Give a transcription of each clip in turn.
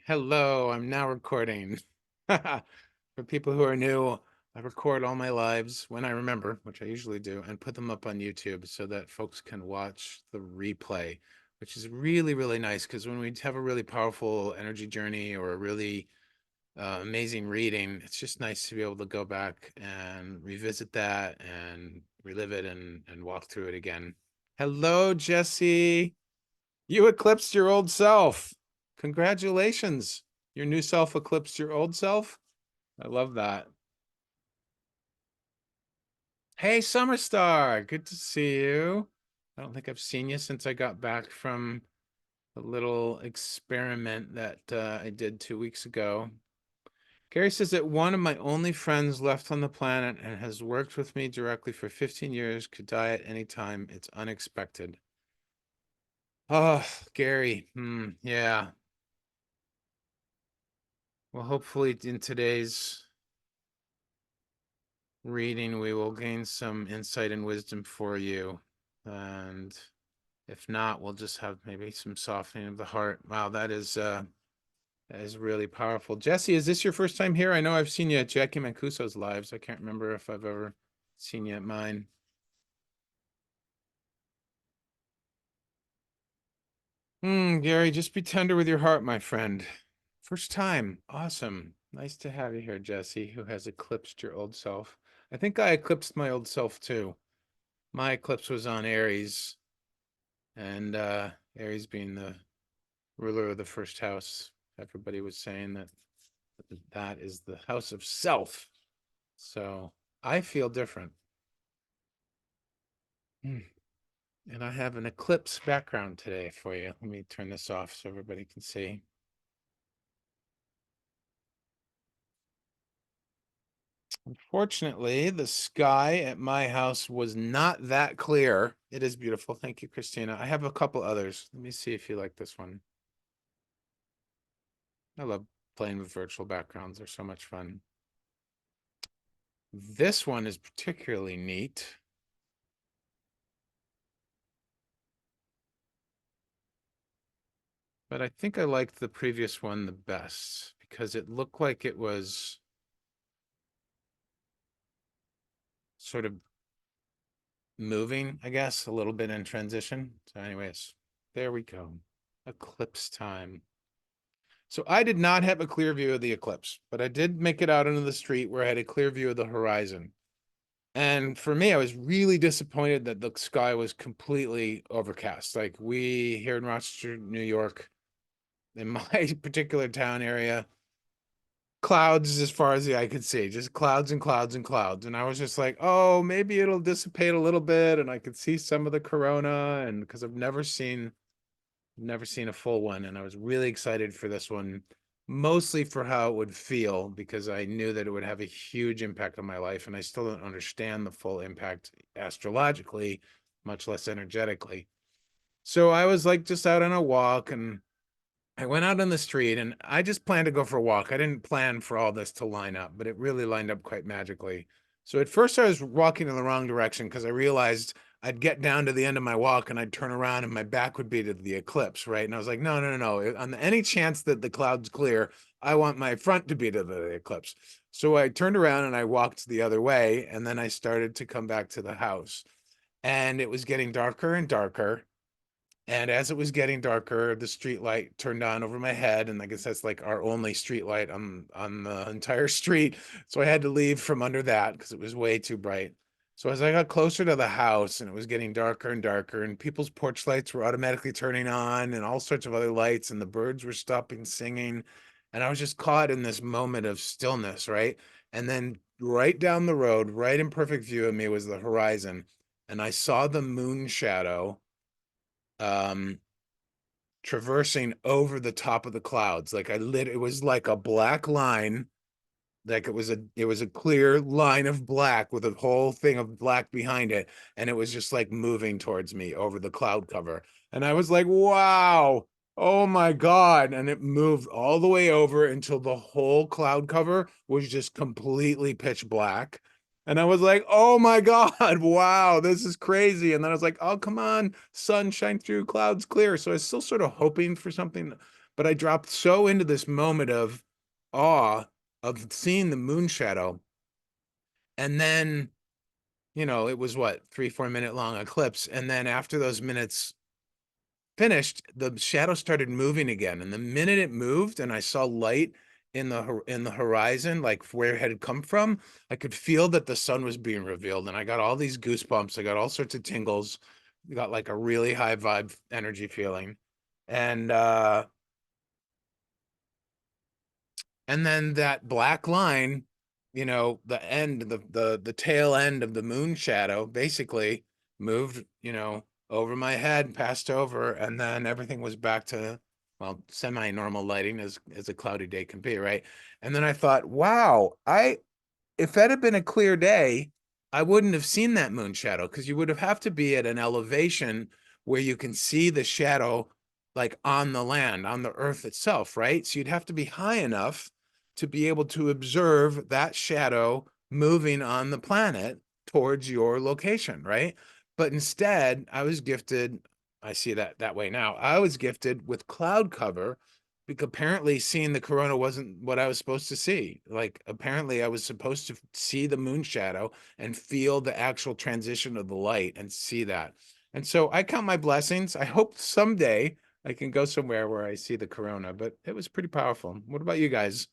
Hello, I'm now recording. For people who are new, I record all my lives when I remember, which I usually do, and put them up on YouTube so that folks can watch the replay, which is really, really nice because when we have a really powerful energy journey or a really amazing reading, it's just nice to be able to go back and revisit that and relive it and walk through it again. Hello, Jesse. You eclipsed your old self. Congratulations. Your new self eclipsed your old self. I love that. Hey, Summerstar. Good to see you. I don't think I've seen you since I got back from a little experiment that I did 2 weeks ago. Gary says that one of my only friends left on the planet and has worked with me directly for 15 years could die at any time. It's unexpected. Oh, Gary. Yeah. Well, hopefully in today's reading, we will gain some insight and wisdom for you. And if not, we'll just have maybe some softening of the heart. Wow, that is really powerful. Jesse, is this your first time here? I know I've seen you at Jackie Mancuso's lives. I can't remember if I've ever seen you at mine. Gary, just be tender with your heart, my friend. First time. Awesome. Nice to have you here, Jesse, who has eclipsed your old self. I think I eclipsed my old self too. My eclipse was on Aries, and Aries being the ruler of the first house, everybody was saying that that is the house of self. So I feel different. Hmm. And I have an eclipse background today for you. Let me turn this off so everybody can see. Unfortunately, the sky at my house was not that clear. It is beautiful. Thank you, Christina. I have a couple others. Let me see if you like this one. I love playing with virtual backgrounds. They're so much fun. This one is particularly neat. But I think I liked the previous one the best because it looked like it was sort of moving, I guess, a little bit in transition. So, anyways, there we go. Eclipse time. So I did not have a clear view of the eclipse, but I did make it out into the street where I had a clear view of the horizon. And for me, I was really disappointed that the sky was completely overcast. Like we here in Rochester, New York, in my particular town area, clouds as far as the eye could see, just clouds and clouds and clouds. And I was just like, oh, maybe it'll dissipate a little bit and I could see some of the corona. And because I've never seen a full one. And I was really excited for this one, mostly for how it would feel, because I knew that it would have a huge impact on my life. And I still don't understand the full impact astrologically, much less energetically. So I was like just out on a walk and I went out on the street and I just planned to go for a walk. I didn't plan for all this to line up, but it really lined up quite magically. So at first I was walking in the wrong direction because I realized I'd get down to the end of my walk and I'd turn around and my back would be to the eclipse, right? And I was like, no, no, no, no. On any chance that the cloud's clear, I want my front to be to the eclipse. So I turned around and I walked the other way, and then I started to come back to the house. And it was getting darker and darker, and as it was getting darker, the street light turned on over my head, and I guess that's like our only street light on the entire street. So I had to leave from under that because it was way too bright. So as I got closer to the house and it was getting darker and darker, and people's porch lights were automatically turning on, and all sorts of other lights, and the birds were stopping singing, and I was just caught in this moment of stillness, right? And then right down the road, right in perfect view of me, was the horizon, and I saw the moon shadow um traversing over the top of the clouds. Like it was like a black line, like it was a clear line of black with a whole thing of black behind it, and it was just like moving towards me over the cloud cover. And I was like, wow, oh my God. And it moved all the way over until the whole cloud cover was just completely pitch black. And I was like, oh my God, wow, this is crazy. And then I was like, oh, come on, sun shine through, clouds clear. So I was still sort of hoping for something but I dropped so into this moment of awe of seeing the moon shadow. And then, it was what, 3, 4 minute long eclipse. And then after those minutes finished, the shadow started moving again. And the minute it moved and I saw light in the horizon, like where it had come from, I could feel that the sun was being revealed. And I got all these goosebumps. I got all sorts of tingles. Got like a really high vibe energy feeling. And and then that black line, the end, the tail end of the moon shadow basically moved, over my head, passed over, and then everything was back to, well, semi-normal lighting as a cloudy day can be, right? And then I thought, wow, if that had been a clear day, I wouldn't have seen that moon shadow because you would have to be at an elevation where you can see the shadow like on the land, on the earth itself, right? So you'd have to be high enough to be able to observe that shadow moving on the planet towards your location, right? But instead, I was gifted, I see that way now. I was gifted with cloud cover because apparently seeing the corona wasn't what I was supposed to see. Like apparently I was supposed to see the moon shadow and feel the actual transition of the light and see that. And so I count my blessings. I hope someday I can go somewhere where I see the corona, but it was pretty powerful. What about you guys?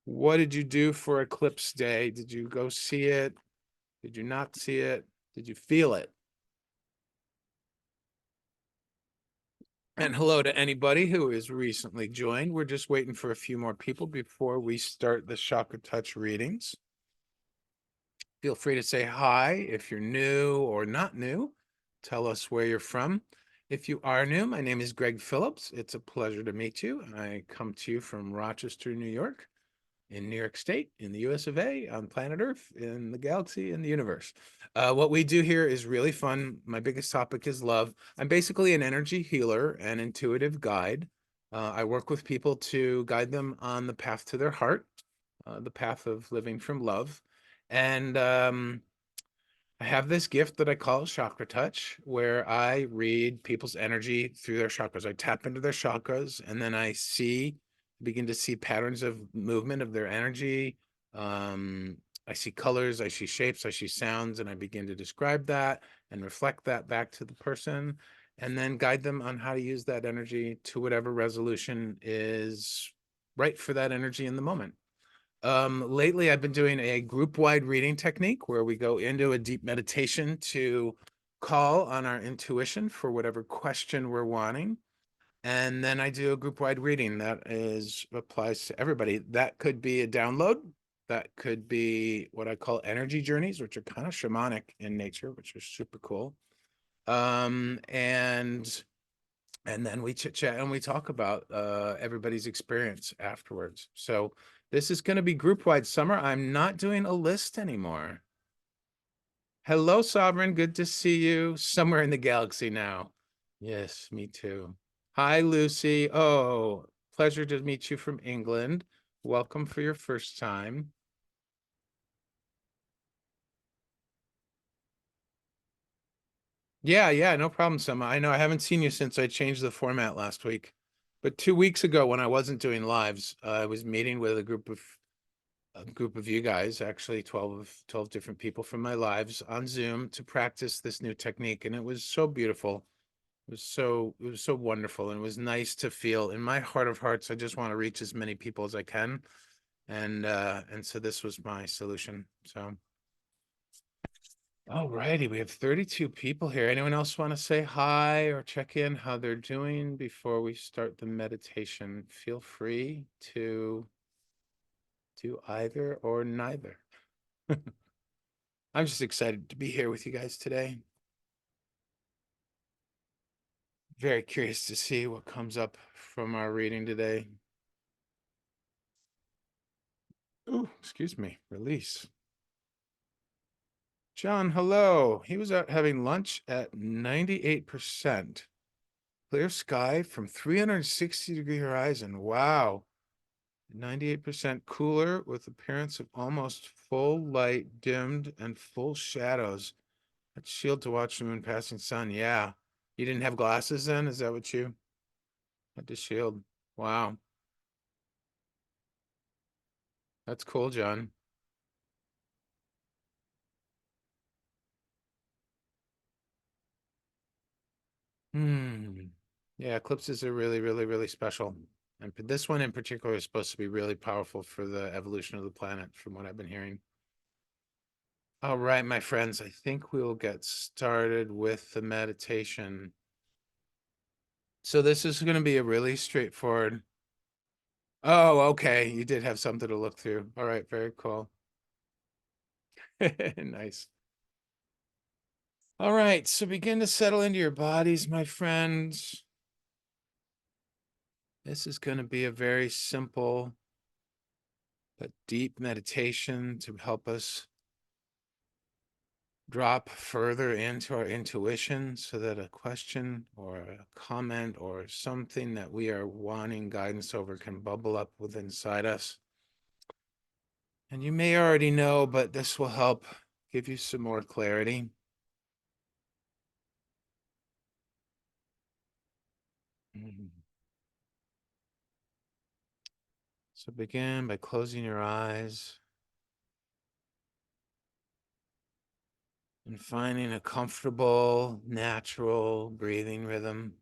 What did you do for Eclipse Day? Did you go see it? Did you not see it? Did you feel it? And hello to anybody who is recently joined. We're just waiting for a few more people before we start the Chakra Touch readings. Feel free to say hi if you're new or not new. Tell us where you're from. If you are new, my name is Greg Phillips. It's a pleasure to meet you. I come to you from Rochester, New York, in New York State, in the US of A, on planet Earth, in the galaxy, in the universe. What we do here is really fun. My biggest topic is love. I'm basically an energy healer and intuitive guide. I work with people to guide them on the path to their heart, the path of living from love. And I have this gift that I call Chakra Touch, where I read people's energy through their chakras. I tap into their chakras and then begin to see patterns of movement of their energy. I see colors, I see shapes, I see sounds, and I begin to describe that and reflect that back to the person and then guide them on how to use that energy to whatever resolution is right for that energy in the moment. Lately, I've been doing a group-wide reading technique where we go into a deep meditation to call on our intuition for whatever question we're wanting. And then I do a group-wide reading that applies to everybody. That could be a download. That could be what I call energy journeys, which are kind of shamanic in nature, which are super cool. And then we chit chat and we talk about everybody's experience afterwards. So this is going to be group wide summer. I'm not doing a list anymore. Hello, Sovereign. Good to see you somewhere in the galaxy now. Yes, me too. Hi, Lucy. Oh, pleasure to meet you from England. Welcome for your first time. Yeah, no problem, Summer. I know I haven't seen you since I changed the format last week. But 2 weeks ago, when I wasn't doing lives, I was meeting with a group of you guys, actually 12 different people from my lives on Zoom to practice this new technique. And it was so beautiful. It was so wonderful. And it was nice to feel in my heart of hearts, I just want to reach as many people as I can. And so this was my solution. So all righty, we have 32 people here. Anyone else want to say hi or check in how they're doing before we start the meditation? Feel free to do either or neither. I'm just excited to be here with you guys today. Very curious to see what comes up from our reading today. Oh, excuse me, release. John, hello. He was out having lunch at 98%. Clear sky from 360-degree horizon. Wow. 98% cooler with appearance of almost full light, dimmed, and full shadows. That's shield to watch the moon passing sun. Yeah. You didn't have glasses then? Is that what you? Had to shield. Wow. That's cool, John. Hmm. Yeah, eclipses are really, really, really special. And this one in particular is supposed to be really powerful for the evolution of the planet, from what I've been hearing. All right, my friends, I think we'll get started with the meditation. So this is going to be a really straightforward. Oh, okay. You did have something to look through. All right, very cool. Nice. All right, so begin to settle into your bodies, my friends. This is going to be a very simple but deep meditation to help us drop further into our intuition so that a question or a comment or something that we are wanting guidance over can bubble up within inside us. And you may already know, but this will help give you some more clarity. So begin by closing your eyes and finding a comfortable, natural breathing rhythm.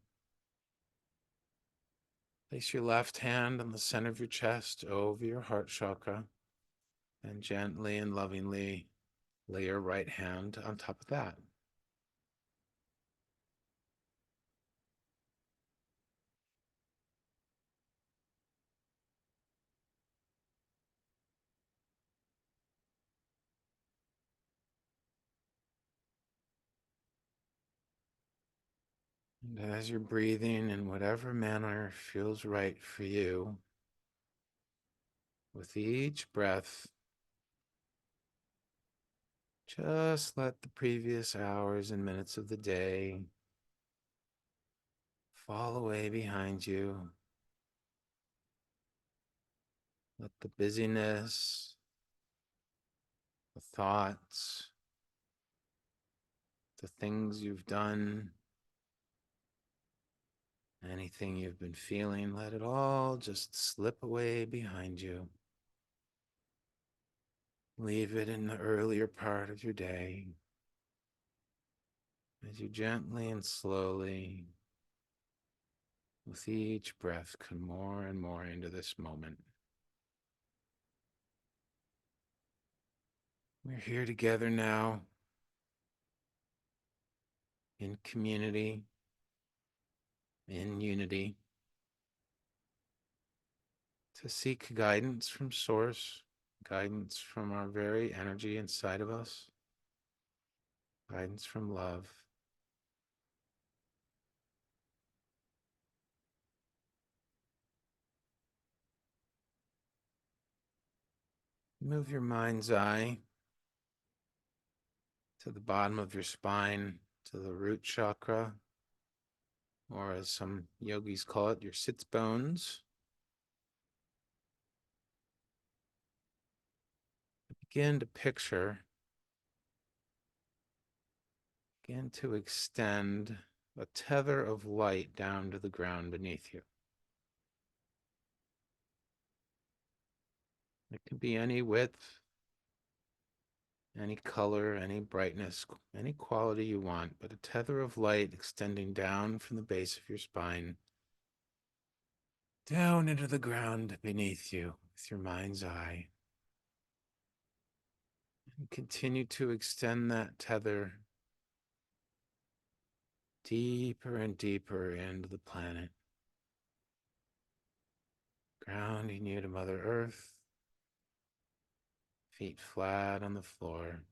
Place your left hand on the center of your chest over your heart chakra and gently and lovingly lay your right hand on top of that. And as you're breathing in whatever manner feels right for you, with each breath, just let the previous hours and minutes of the day fall away behind you. Let the busyness, the thoughts, the things you've done, anything you've been feeling, let it all just slip away behind you. Leave it in the earlier part of your day as you gently and slowly, with each breath, come more and more into this moment. We're here together now in community, in unity, to seek guidance from Source, guidance from our very energy inside of us, guidance from love. Move your mind's eye to the bottom of your spine, to the root chakra, or as some yogis call it, your sits bones. Begin to picture, begin to extend a tether of light down to the ground beneath you. It can be any width, any color, any brightness, any quality you want, but a tether of light extending down from the base of your spine, down into the ground beneath you with your mind's eye. And continue to extend that tether deeper and deeper into the planet, grounding you to Mother Earth, feet flat on the floor.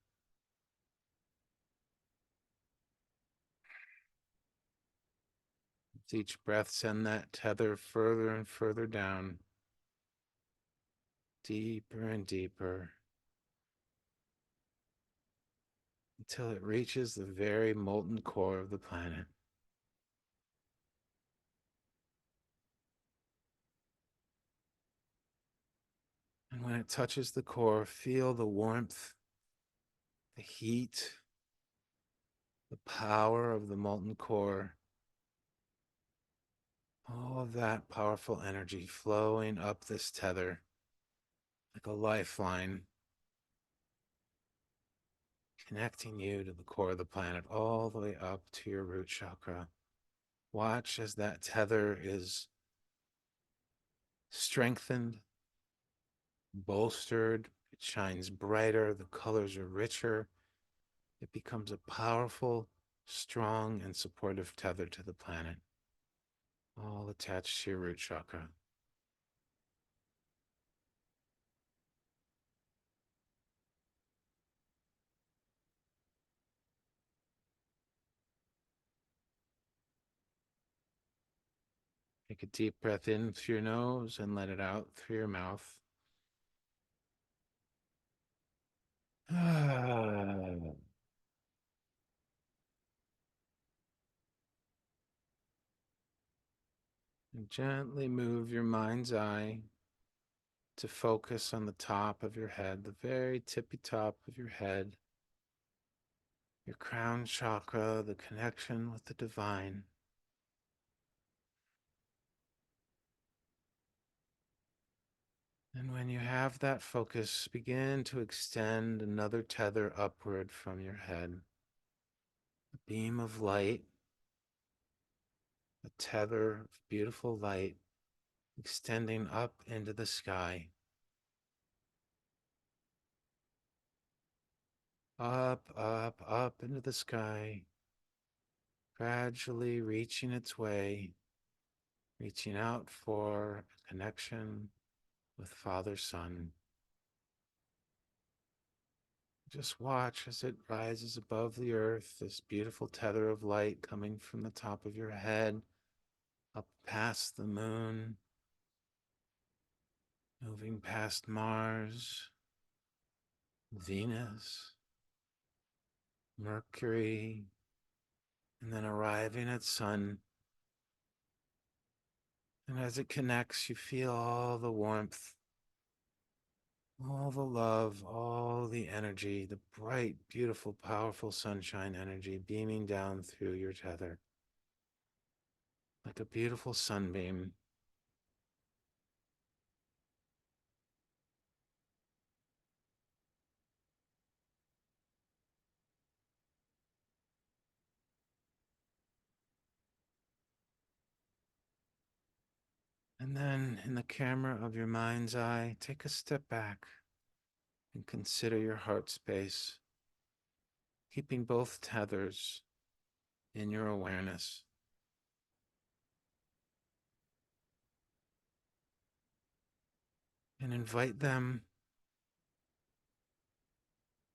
With each breath, send that tether further and further down, deeper and deeper, until it reaches the very molten core of the planet. And when it touches the core, feel the warmth, the heat, the power of the molten core All of that powerful energy flowing up this tether like a lifeline, connecting you to the core of the planet, all the way up to your root chakra. Watch as that tether is strengthened, bolstered, it shines brighter, the colors are richer. It becomes a powerful, strong, and supportive tether to the planet, all attached to your root chakra. Take a deep breath in through your nose and let it out through your mouth. And gently move your mind's eye to focus on the top of your head, the very tippy top of your head, your crown chakra, the connection with the divine. And when you have that focus, begin to extend another tether upward from your head. A beam of light, a tether of beautiful light extending up into the sky. Up, up, up into the sky, gradually reaching its way, reaching out for a connection with Father Son. Just watch as it rises above the earth, this beautiful tether of light coming from the top of your head, up past the moon, moving past Mars, Venus, Mercury, and then arriving at Sun. And as it connects, you feel all the warmth, all the love, all the energy, the bright, beautiful, powerful sunshine energy beaming down through your tether like a beautiful sunbeam. And then, in the camera of your mind's eye, take a step back and consider your heart space, keeping both tethers in your awareness. And invite them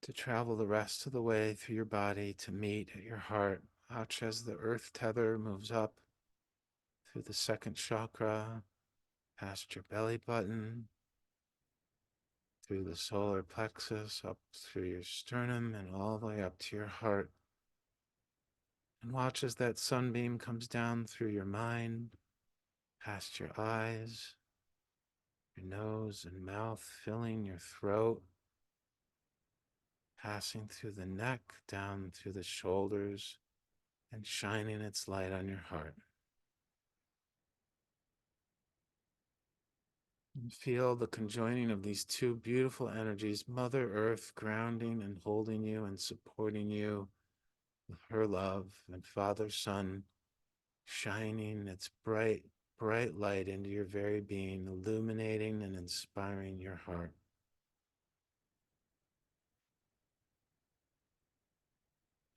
to travel the rest of the way through your body to meet at your heart. Watch as the earth tether moves up through the second chakra, past your belly button, through the solar plexus, up through your sternum, and all the way up to your heart. And watch as that sunbeam comes down through your mind, past your eyes, your nose and mouth, filling your throat, passing through the neck, down through the shoulders, and shining its light on your heart. And feel the conjoining of these two beautiful energies, Mother Earth grounding and holding you and supporting you with her love, and Father Sun shining its bright, bright light into your very being, illuminating and inspiring your heart.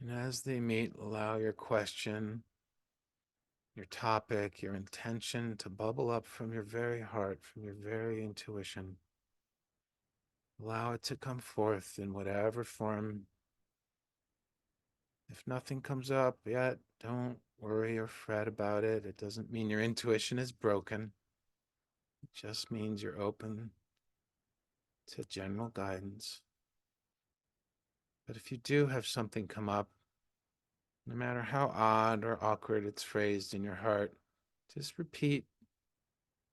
And as they meet, allow your question, your topic, your intention to bubble up from your very heart, from your very intuition. Allow it to come forth in whatever form. If nothing comes up yet, don't worry or fret about it. It doesn't mean your intuition is broken. It just means you're open to general guidance. But if you do have something come up, no matter how odd or awkward it's phrased in your heart, just repeat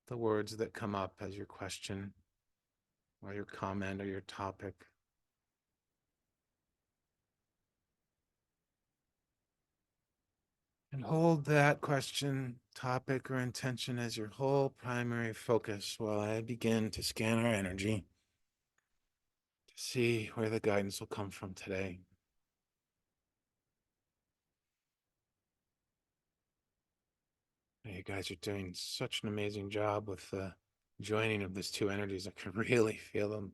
the words that come up as your question or your comment or your topic. And hold that question topic or intention as your whole primary focus while I begin to scan our energy to see where the guidance will come from today. You guys are doing such an amazing job with the joining of these two energies. I can really feel them.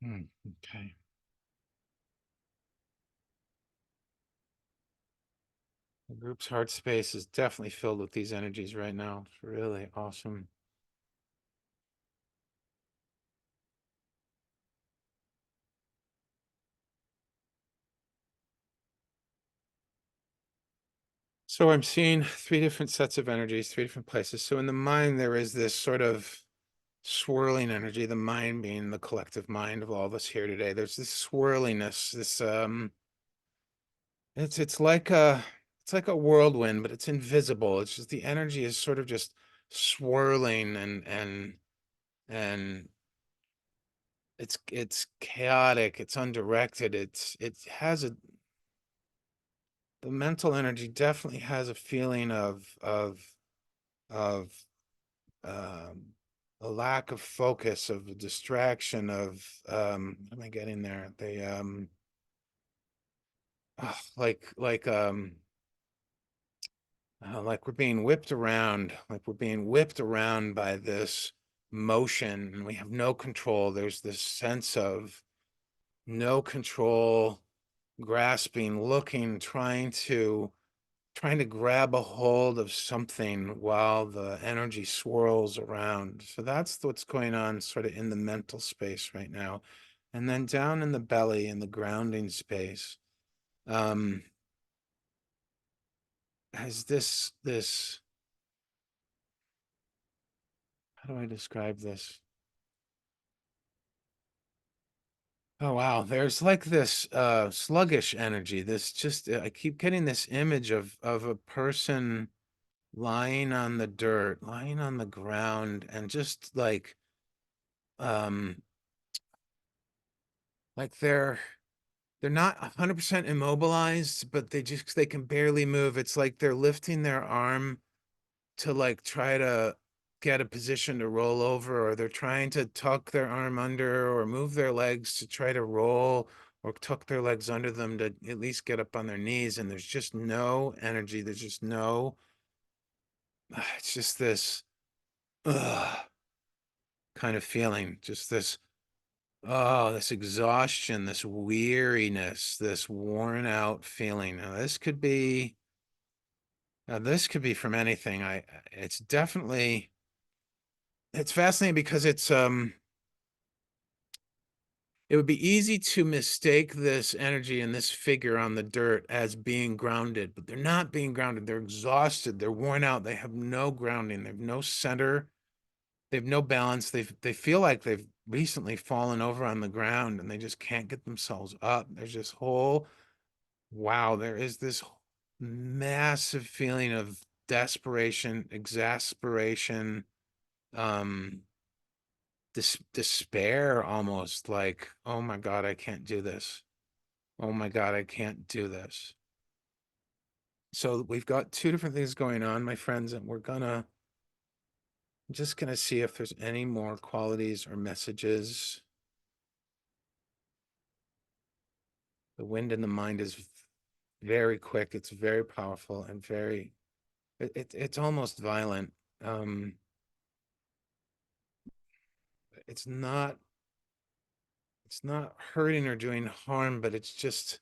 Okay. The group's heart space is definitely filled with these energies right now. It's really awesome. So I'm seeing three different sets of energies, three different places. So in the mind, there is this sort of swirling energy, the mind being the collective mind of all of us here today. There's this swirliness, this it's like a whirlwind, but it's invisible. It's just the energy is sort of just swirling and it's chaotic, it's undirected, it has a the mental energy definitely has a feeling of um a lack of focus, of a distraction, of what am I getting there? They like we're being whipped around, like we're being whipped around by this motion and we have no control. There's this sense of no control, grasping, looking, trying to grab a hold of something while the energy swirls around. So that's what's going on sort of in the mental space right now. And then down in the belly, in the grounding space, um, has this, how do I describe this? Oh wow, there's like this sluggish energy. This just I keep getting this image of a person lying on the dirt, lying on the ground, and just um like they're not 100% immobilized, but they can barely move. It's like they're lifting their arm to like try to get a position to roll over, or they're trying to tuck their arm under or move their legs to try to roll or tuck their legs under them to at least get up on their knees. And there's just no energy. There's just no, it's just this ugh, kind of feeling, just this, oh, this exhaustion, this weariness, this worn out feeling. Now, this could be from anything. It's definitely, it's fascinating because it would be easy to mistake this energy and this figure on the dirt as being grounded, but they're not being grounded. They're exhausted. They're worn out. They have no grounding. They have no center. They have no balance. They feel like they've recently fallen over on the ground and they just can't get themselves up. There's this whole, wow, there is this massive feeling of desperation, exasperation, um, despair almost, like, oh my God, I can't do this. Oh my God, I can't do this. So we've got two different things going on, my friends, and I'm just gonna see if there's any more qualities or messages. The wind in the mind is very quick, it's very powerful and it's almost violent. Um, it's not it's not hurting or doing harm, but it's just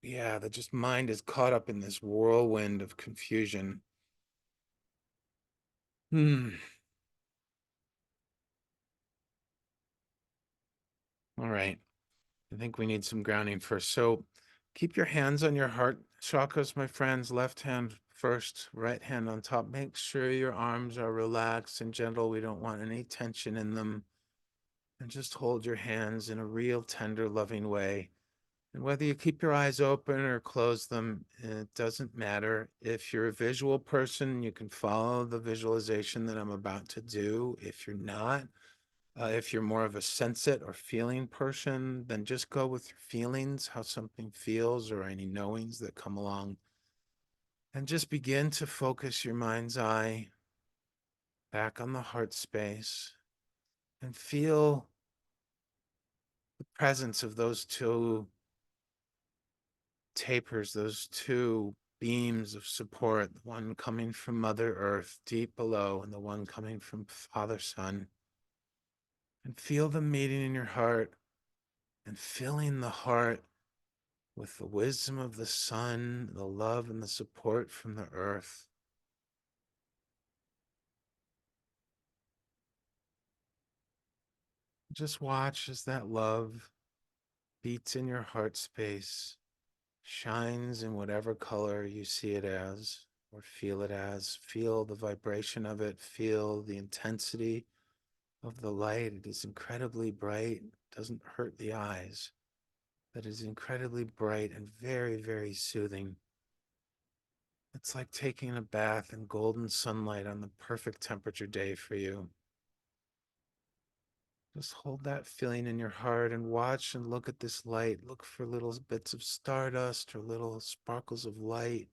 yeah, the just mind is caught up in this whirlwind of confusion. Hmm. All right. I think we need some grounding first. So keep your hands on your heart chakras, my friends. Left hand first, right hand on top. Make sure your arms are relaxed and gentle. We don't want any tension in them. And just hold your hands in a real tender, loving way. And whether you keep your eyes open or close them, it doesn't matter. If you're a visual person, you can follow the visualization that I'm about to do. If you're not, If you're more of a sense it or feeling person, then just go with your feelings, how something feels, or any knowings that come along. And just begin to focus your mind's eye back on the heart space and feel the presence of those two tapers, those two beams of support, the one coming from Mother Earth deep below and the one coming from Father Sun. And feel them meeting in your heart and filling the heart with the wisdom of the sun, the love and the support from the earth. Just watch as that love beats in your heart space, shines in whatever color you see it as or feel it as. Feel the vibration of it, feel the intensity of the light. It is incredibly bright, doesn't hurt the eyes, but is incredibly bright and very, very soothing. It's like taking a bath in golden sunlight on the perfect temperature day for you. Just hold that feeling in your heart and watch and look at this light. Look for little bits of stardust or little sparkles of light.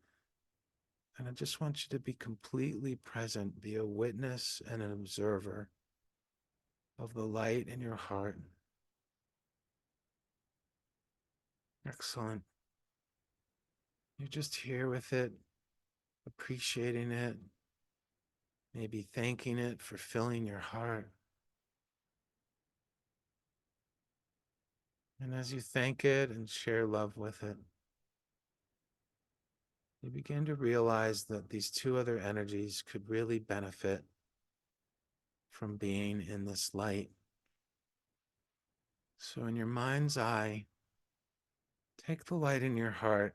And I just want you to be completely present, be a witness and an observer of the light in your heart. Excellent. You're just here with it, appreciating it, maybe thanking it for filling your heart. And as you thank it and share love with it, you begin to realize that these two other energies could really benefit from being in this light. So, in your mind's eye, take the light in your heart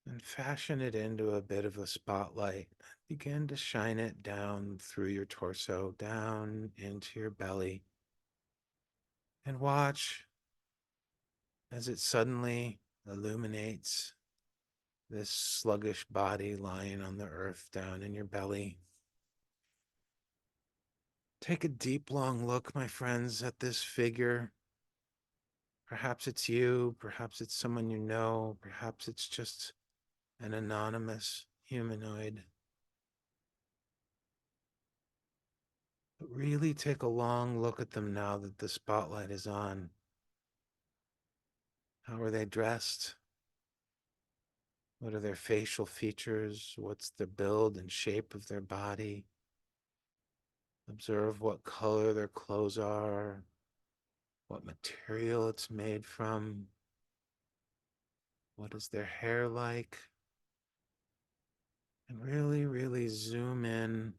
and fashion it into a bit of a spotlight. Begin to shine it down through your torso, down into your belly, and watch as it suddenly illuminates this sluggish body lying on the earth down in your belly. Take a deep, long look, my friends, at this figure. Perhaps it's you, perhaps it's someone you know, perhaps it's just an anonymous humanoid. But really take a long look at them now that the spotlight is on. How are they dressed? What are their facial features? What's the build and shape of their body? Observe what color their clothes are, what material it's made from, what is their hair like, and really, really zoom in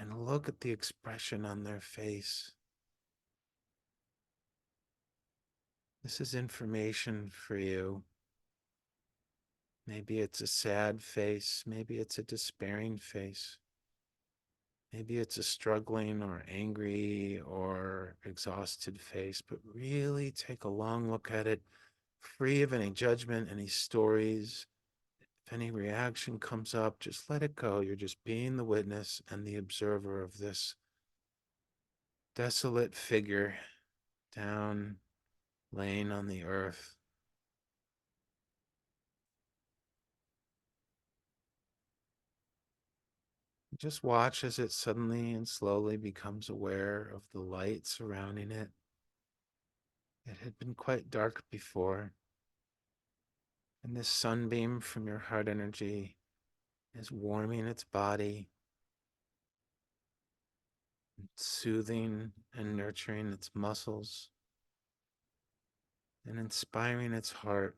and look at the expression on their face. This is information for you. Maybe it's a sad face. Maybe it's a despairing face. Maybe it's a struggling or angry or exhausted face, but really take a long look at it, free of any judgment, any stories. If any reaction comes up, just let it go. You're just being the witness and the observer of this desolate figure down, laying on the earth. Just watch as it suddenly and slowly becomes aware of the light surrounding it. It had been quite dark before, and this sunbeam from your heart energy is warming its body, soothing and nurturing its muscles, and inspiring its heart.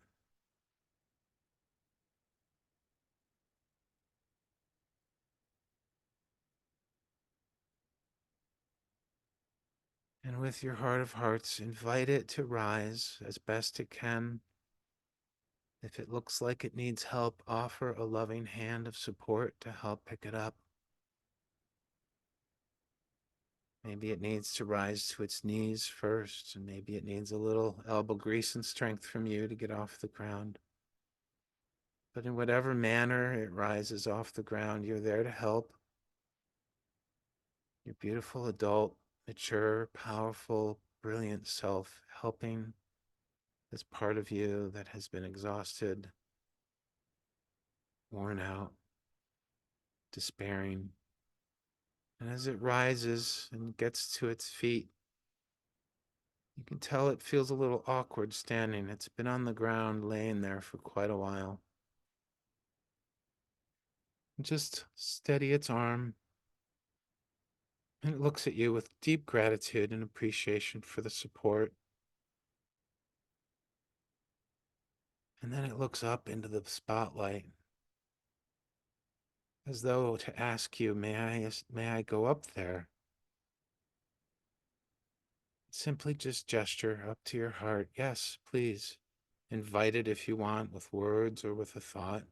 And with your heart of hearts, invite it to rise as best it can. If it looks like it needs help, offer a loving hand of support to help pick it up. Maybe it needs to rise to its knees first, and maybe it needs a little elbow grease and strength from you to get off the ground. But in whatever manner it rises off the ground, you're there to help. You're a beautiful adult mature, powerful, brilliant self helping this part of you that has been exhausted, worn out, despairing. And as it rises and gets to its feet, you can tell it feels a little awkward standing. It's been on the ground, laying there for quite a while. Just steady its arm, and it looks at you with deep gratitude and appreciation for the support. And then it looks up into the spotlight as though to ask you, may I go up there? Simply just gesture up to your heart. Yes, please. Invite it if you want, with words or with a thought.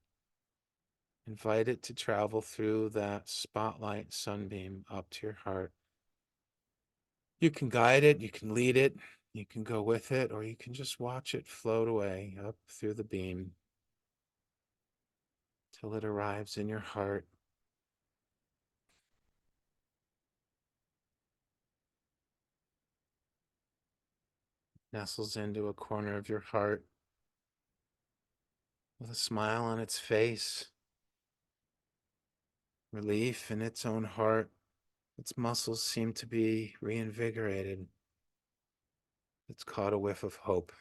Invite it to travel through that spotlight sunbeam up to your heart. You can guide it, you can lead it, you can go with it, or you can just watch it float away up through the beam till it arrives in your heart. Nestles into a corner of your heart with a smile on its face, relief in its own heart. Its muscles seem to be reinvigorated. It's caught a whiff of hope,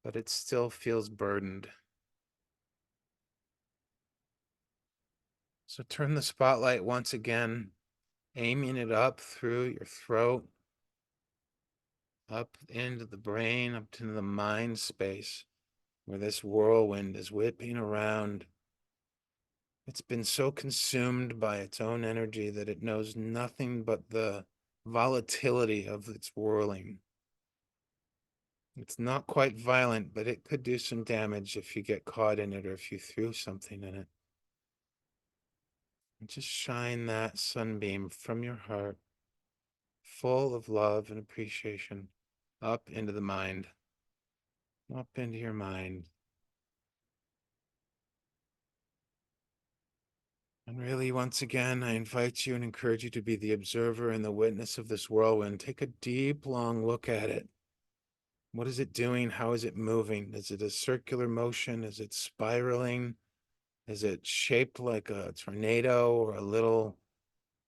but it still feels burdened. So turn the spotlight once again, aiming it up through your throat, up into the brain, up to the mind space where this whirlwind is whipping around. It's been so consumed by its own energy that it knows nothing but the volatility of its whirling. It's not quite violent, but it could do some damage if you get caught in it or if you threw something in it. And just shine that sunbeam from your heart, full of love and appreciation, up into the mind, up into your mind. And really, once again, I invite you and encourage you to be the observer and the witness of this whirlwind. Take a deep, long look at it. What is it doing? How is it moving? Is it a circular motion? Is it spiraling? Is it shaped like a tornado or a little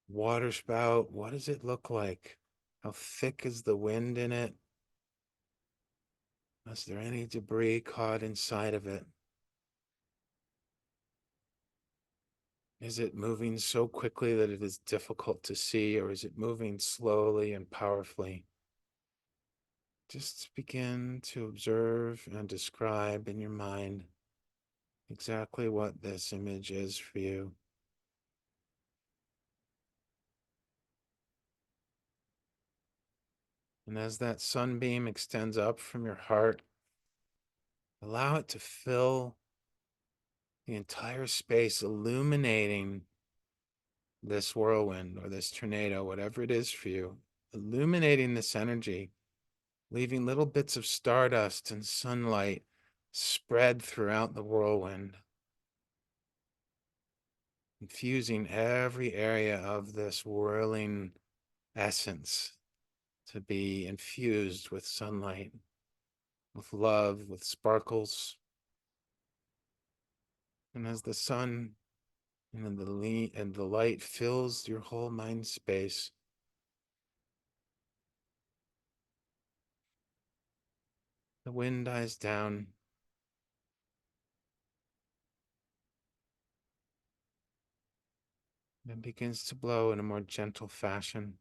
water spout? What does it look like? How thick is the wind in it? Is there any debris caught inside of it? Is it moving so quickly that it is difficult to see, or is it moving slowly and powerfully? Just begin to observe and describe in your mind exactly what this image is for you. And as that sunbeam extends up from your heart, allow it to fill the entire space, illuminating this whirlwind or this tornado, whatever it is for you, illuminating this energy, leaving little bits of stardust and sunlight spread throughout the whirlwind, infusing every area of this whirling essence to be infused with sunlight, with love, with sparkles. And as the sun and the light fills your whole mind space, the wind dies down, and begins to blow in a more gentle fashion.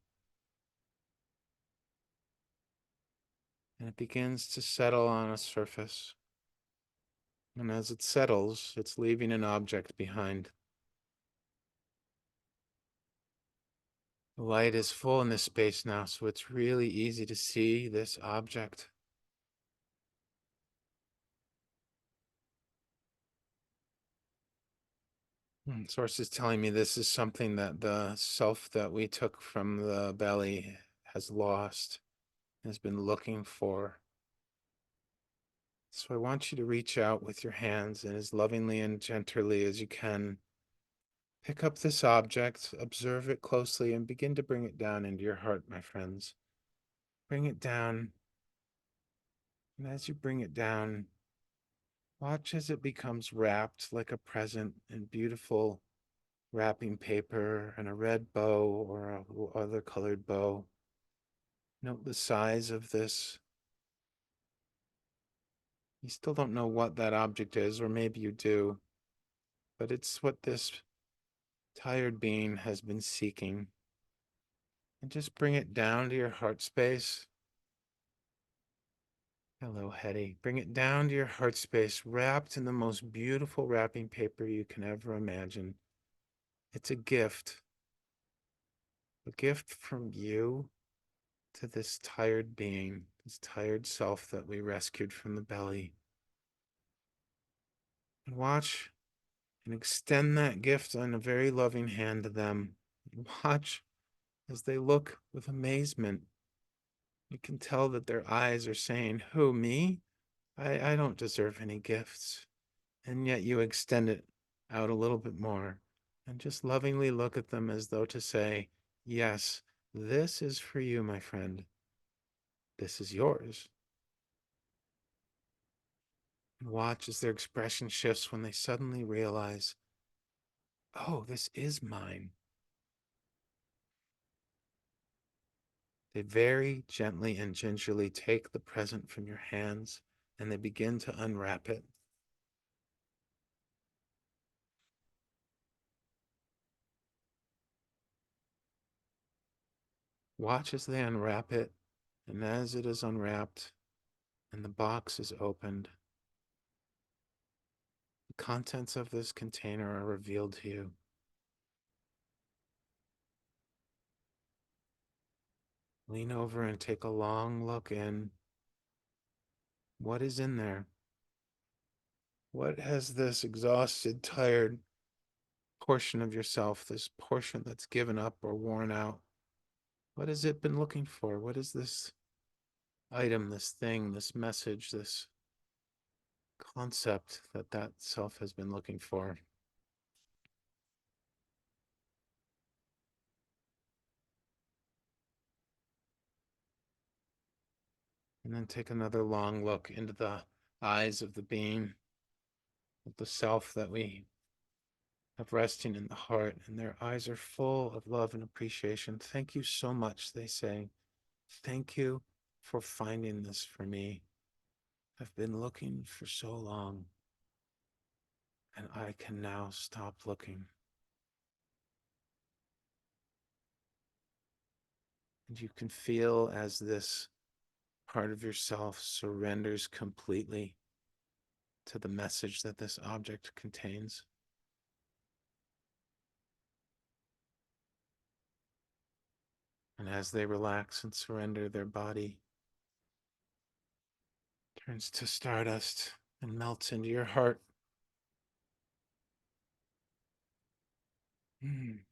And it begins to settle on a surface. And as it settles, it's leaving an object behind. The light is full in this space now, so it's really easy to see this object. Source is telling me this is something that the self that we took from the belly has lost, has been looking for. So I want you to reach out with your hands and as lovingly and gently as you can, Pick up this object, observe it closely, and begin to bring it down into your heart, my friends. Bring it down, and as you bring it down, watch as it becomes wrapped like a present in beautiful wrapping paper and a red bow or a other colored bow. Note the size of this. You still don't know what that object is, or maybe you do, but it's what this tired being has been seeking. And just bring it down to your heart space. Hello, Hetty. Bring it down to your heart space, wrapped in the most beautiful wrapping paper you can ever imagine. It's a gift from you to this tired being, this tired self that we rescued from the belly. And watch and extend that gift in a very loving hand to them. Watch as they look with amazement. You can tell that their eyes are saying, "Who, me? I don't deserve any gifts." And yet you extend it out a little bit more and just lovingly look at them as though to say, "Yes, this is for you, my friend. This is yours." And watch as their expression shifts when they suddenly realize, "Oh, this is mine." They very gently and gingerly take the present from your hands and they begin to unwrap it. Watch as they unwrap it, and as it is unwrapped and the box is opened, the contents of this container are revealed to you. Lean over and take a long look in. What is in there? What has this exhausted, tired portion of yourself, this portion that's given up or worn out, what has it been looking for? What is this item, this thing, this message, this concept that that self has been looking for? And then take another long look into the eyes of the being, of the self that we have resting in the heart, and their eyes are full of love and appreciation. "Thank you so much," they say. "Thank you for finding this for me. I've been looking for so long, and I can now stop looking." And you can feel as this part of yourself surrenders completely to the message that this object contains. And as they relax and surrender, their body turns to stardust and melts into your heart. Mm.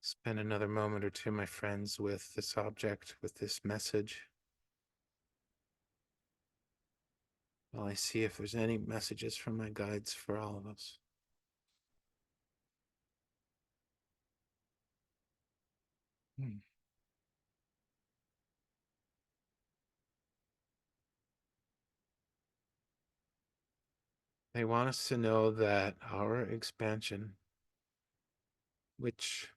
Spend another moment or two, my friends, with this object, with this message, while I see if there's any messages from my guides for all of us. Mm. They want us to know that our expansion, which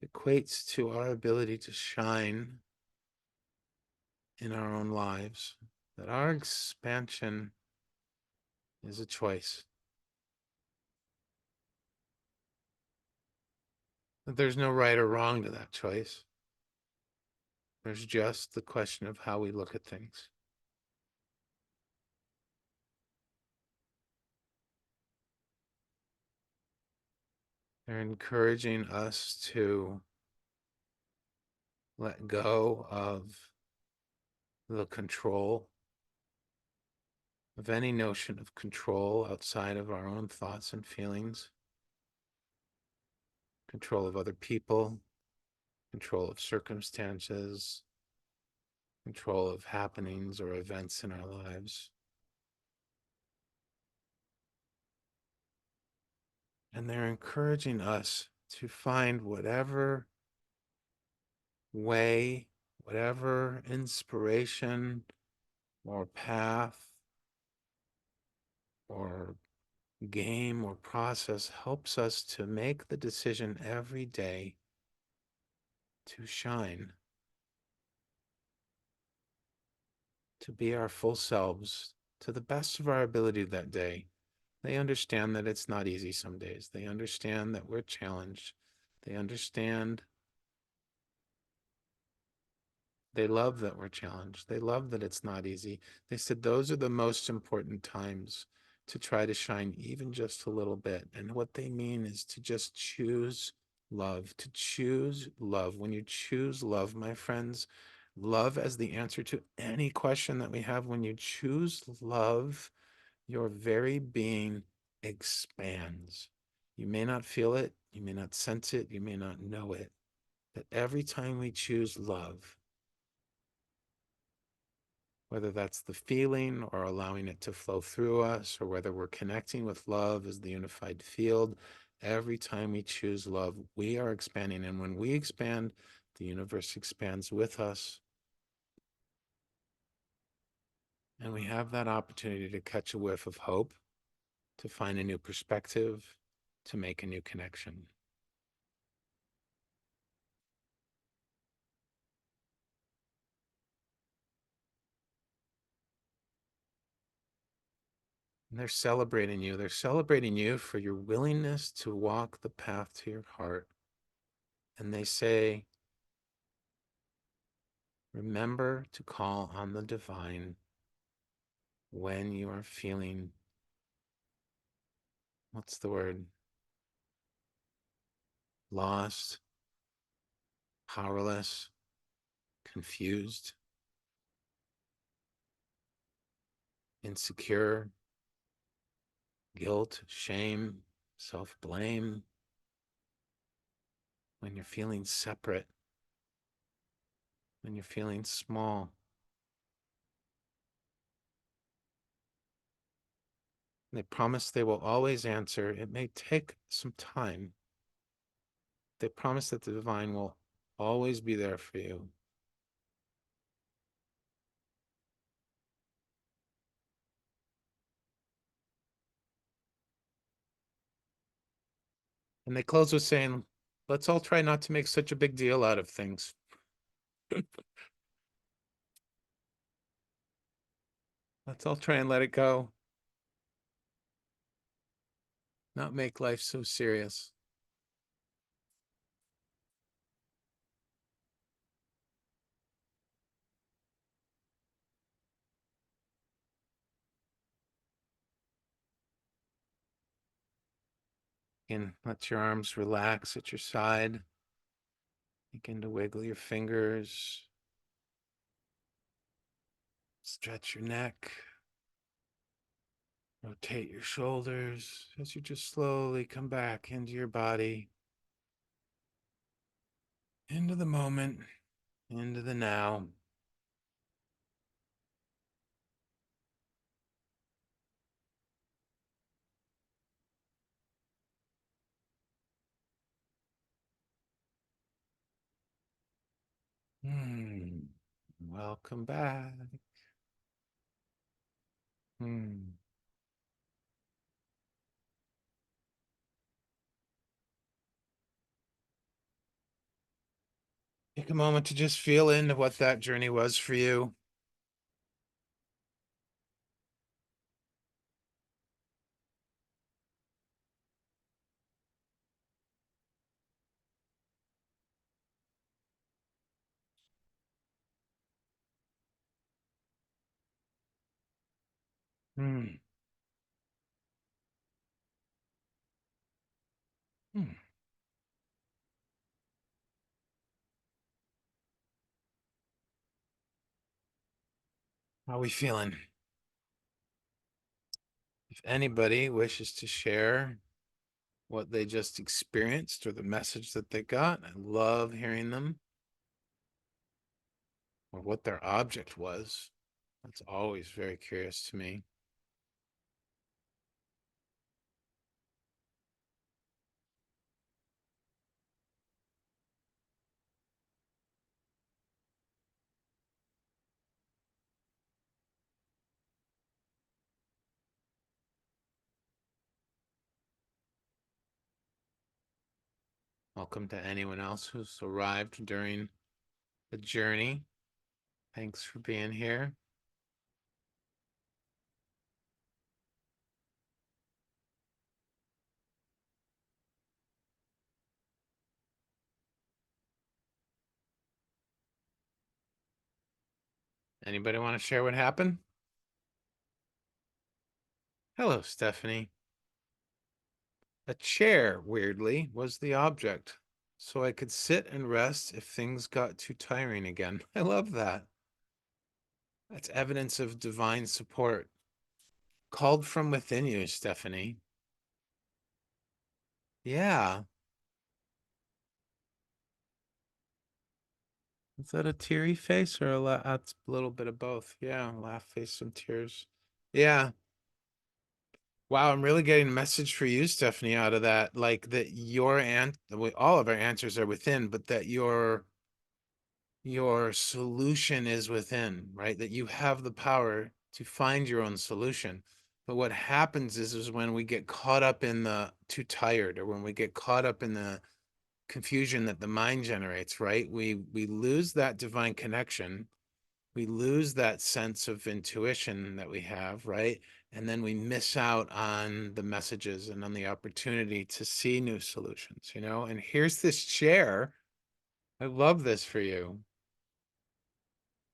equates to our ability to shine in our own lives, that our expansion is a choice. That there's no right or wrong to that choice. There's just the question of how we look at things. They're encouraging us to let go of the control, of any notion of control outside of our own thoughts and feelings, control of other people, control of circumstances, control of happenings or events in our lives. And they're encouraging us to find whatever way, whatever inspiration or path or game or process helps us to make the decision every day to shine, to be our full selves to the best of our ability that day. They understand that it's not easy some days. They understand that we're challenged. They understand. They love that we're challenged. They love that it's not easy. They said those are the most important times to try to shine even just a little bit. And what they mean is to just choose love, to choose love. When you choose love, my friends, love as the answer to any question that we have, when you choose love, your very being expands. You may not feel it, you may not sense it, you may not know it, but every time we choose love, whether that's the feeling or allowing it to flow through us, or whether we're connecting with love as the unified field, every time we choose love, we are expanding. And when we expand, the universe expands with us. And we have that opportunity to catch a whiff of hope, to find a new perspective, to make a new connection. And they're celebrating you. They're celebrating you for your willingness to walk the path to your heart. And they say, remember to call on the divine when you are feeling, what's the word? Lost, powerless, confused, insecure, guilt, shame, self-blame, when you're feeling separate, when you're feeling small. They promise they will always answer. It may take some time. They promise that the divine will always be there for you. And they close with saying, let's all try not to make such a big deal out of things. Let's all try and let it go, not make life so serious. And let your arms relax at your side. Begin to wiggle your fingers. Stretch your neck. Rotate your shoulders as you just slowly come back into your body, into the moment, into the now. Hmm. Welcome back. Hmm. Take a moment to just feel into what that journey was for you. Hmm. Hmm. How are we feeling? If anybody wishes to share what they just experienced or the message that they got, I love hearing them. or what their object was. That's always very curious to me. Welcome to anyone else who's arrived during the journey. Thanks for being here. Anybody want to share what happened? Hello, Stephanie. A chair, weirdly, was the object, so I could sit and rest if things got too tiring again. I love that. That's evidence of divine support. Called from within you, Stephanie. Yeah. Is that a teary face or a that's a little bit of both? Yeah, laugh face, some tears. Yeah. Wow, I'm really getting a message for you, Stephanie, out of that. Like that all of our answers are within, but that your solution is within, right? That you have the power to find your own solution. But what happens is when we get caught up in the too tired, or when we get caught up in the confusion that the mind generates, right? We lose that divine connection. We lose that sense of intuition that we have, right? And then we miss out on the messages and on the opportunity to see new solutions, you know? And here's this chair. I love this for you.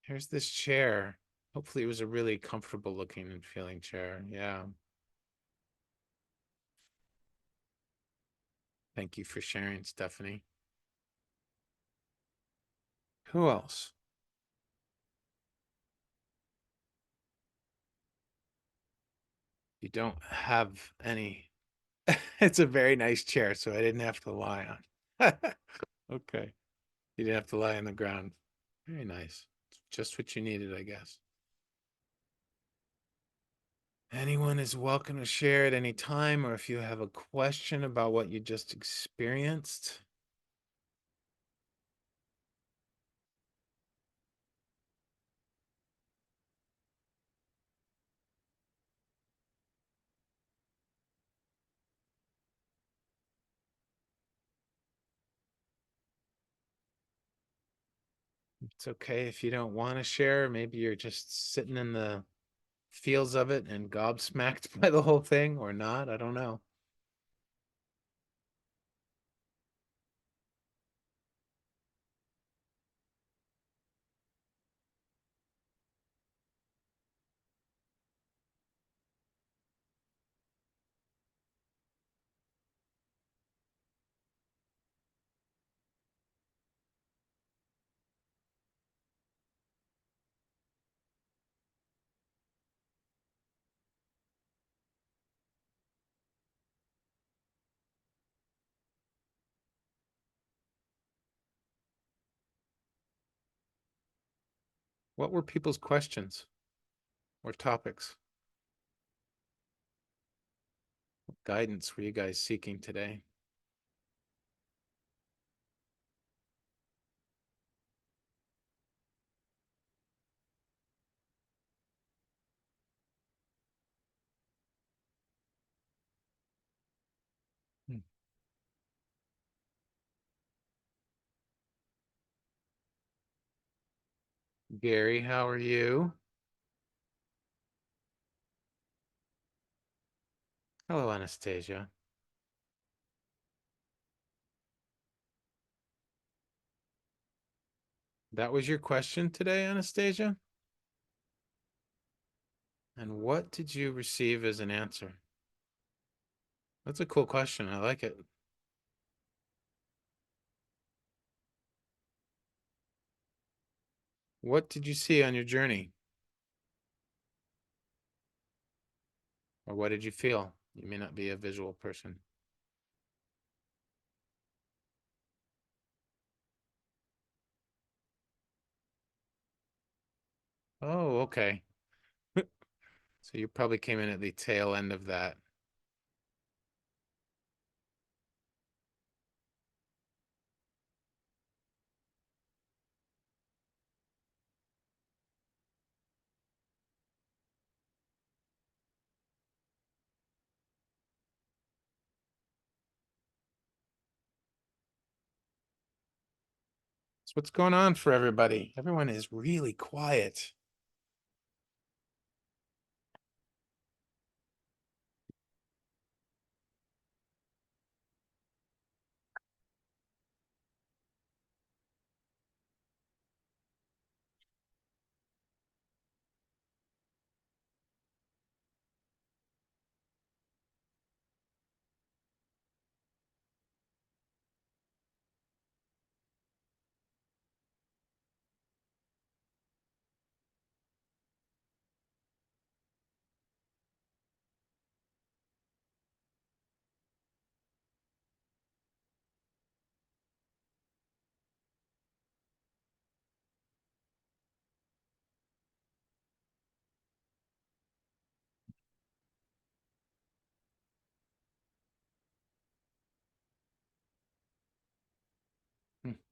Here's this chair. Hopefully it was a really comfortable looking and feeling chair. Yeah. Thank you for sharing, Stephanie. Who else? You don't have any. It's a very nice chair, so I didn't have to lie on. Okay. You didn't have to lie on the ground. Very nice. Just what you needed, I guess. Anyone is welcome to share at any time, or if you have a question about what you just experienced. It's okay if you don't want to share. Maybe you're just sitting in the feels of it and gobsmacked by the whole thing or not. I don't know. What were people's questions or topics? What guidance were you guys seeking today? Hmm. Gary, how are you? Hello, Anastasia. That was your question today, Anastasia? And what did you receive as an answer? That's a cool question. I like it. What did you see on your journey? Or what did you feel? You may not be a visual person. Oh, okay. So you probably came in at the tail end of that. So what's going on for everybody? Everyone is really quiet.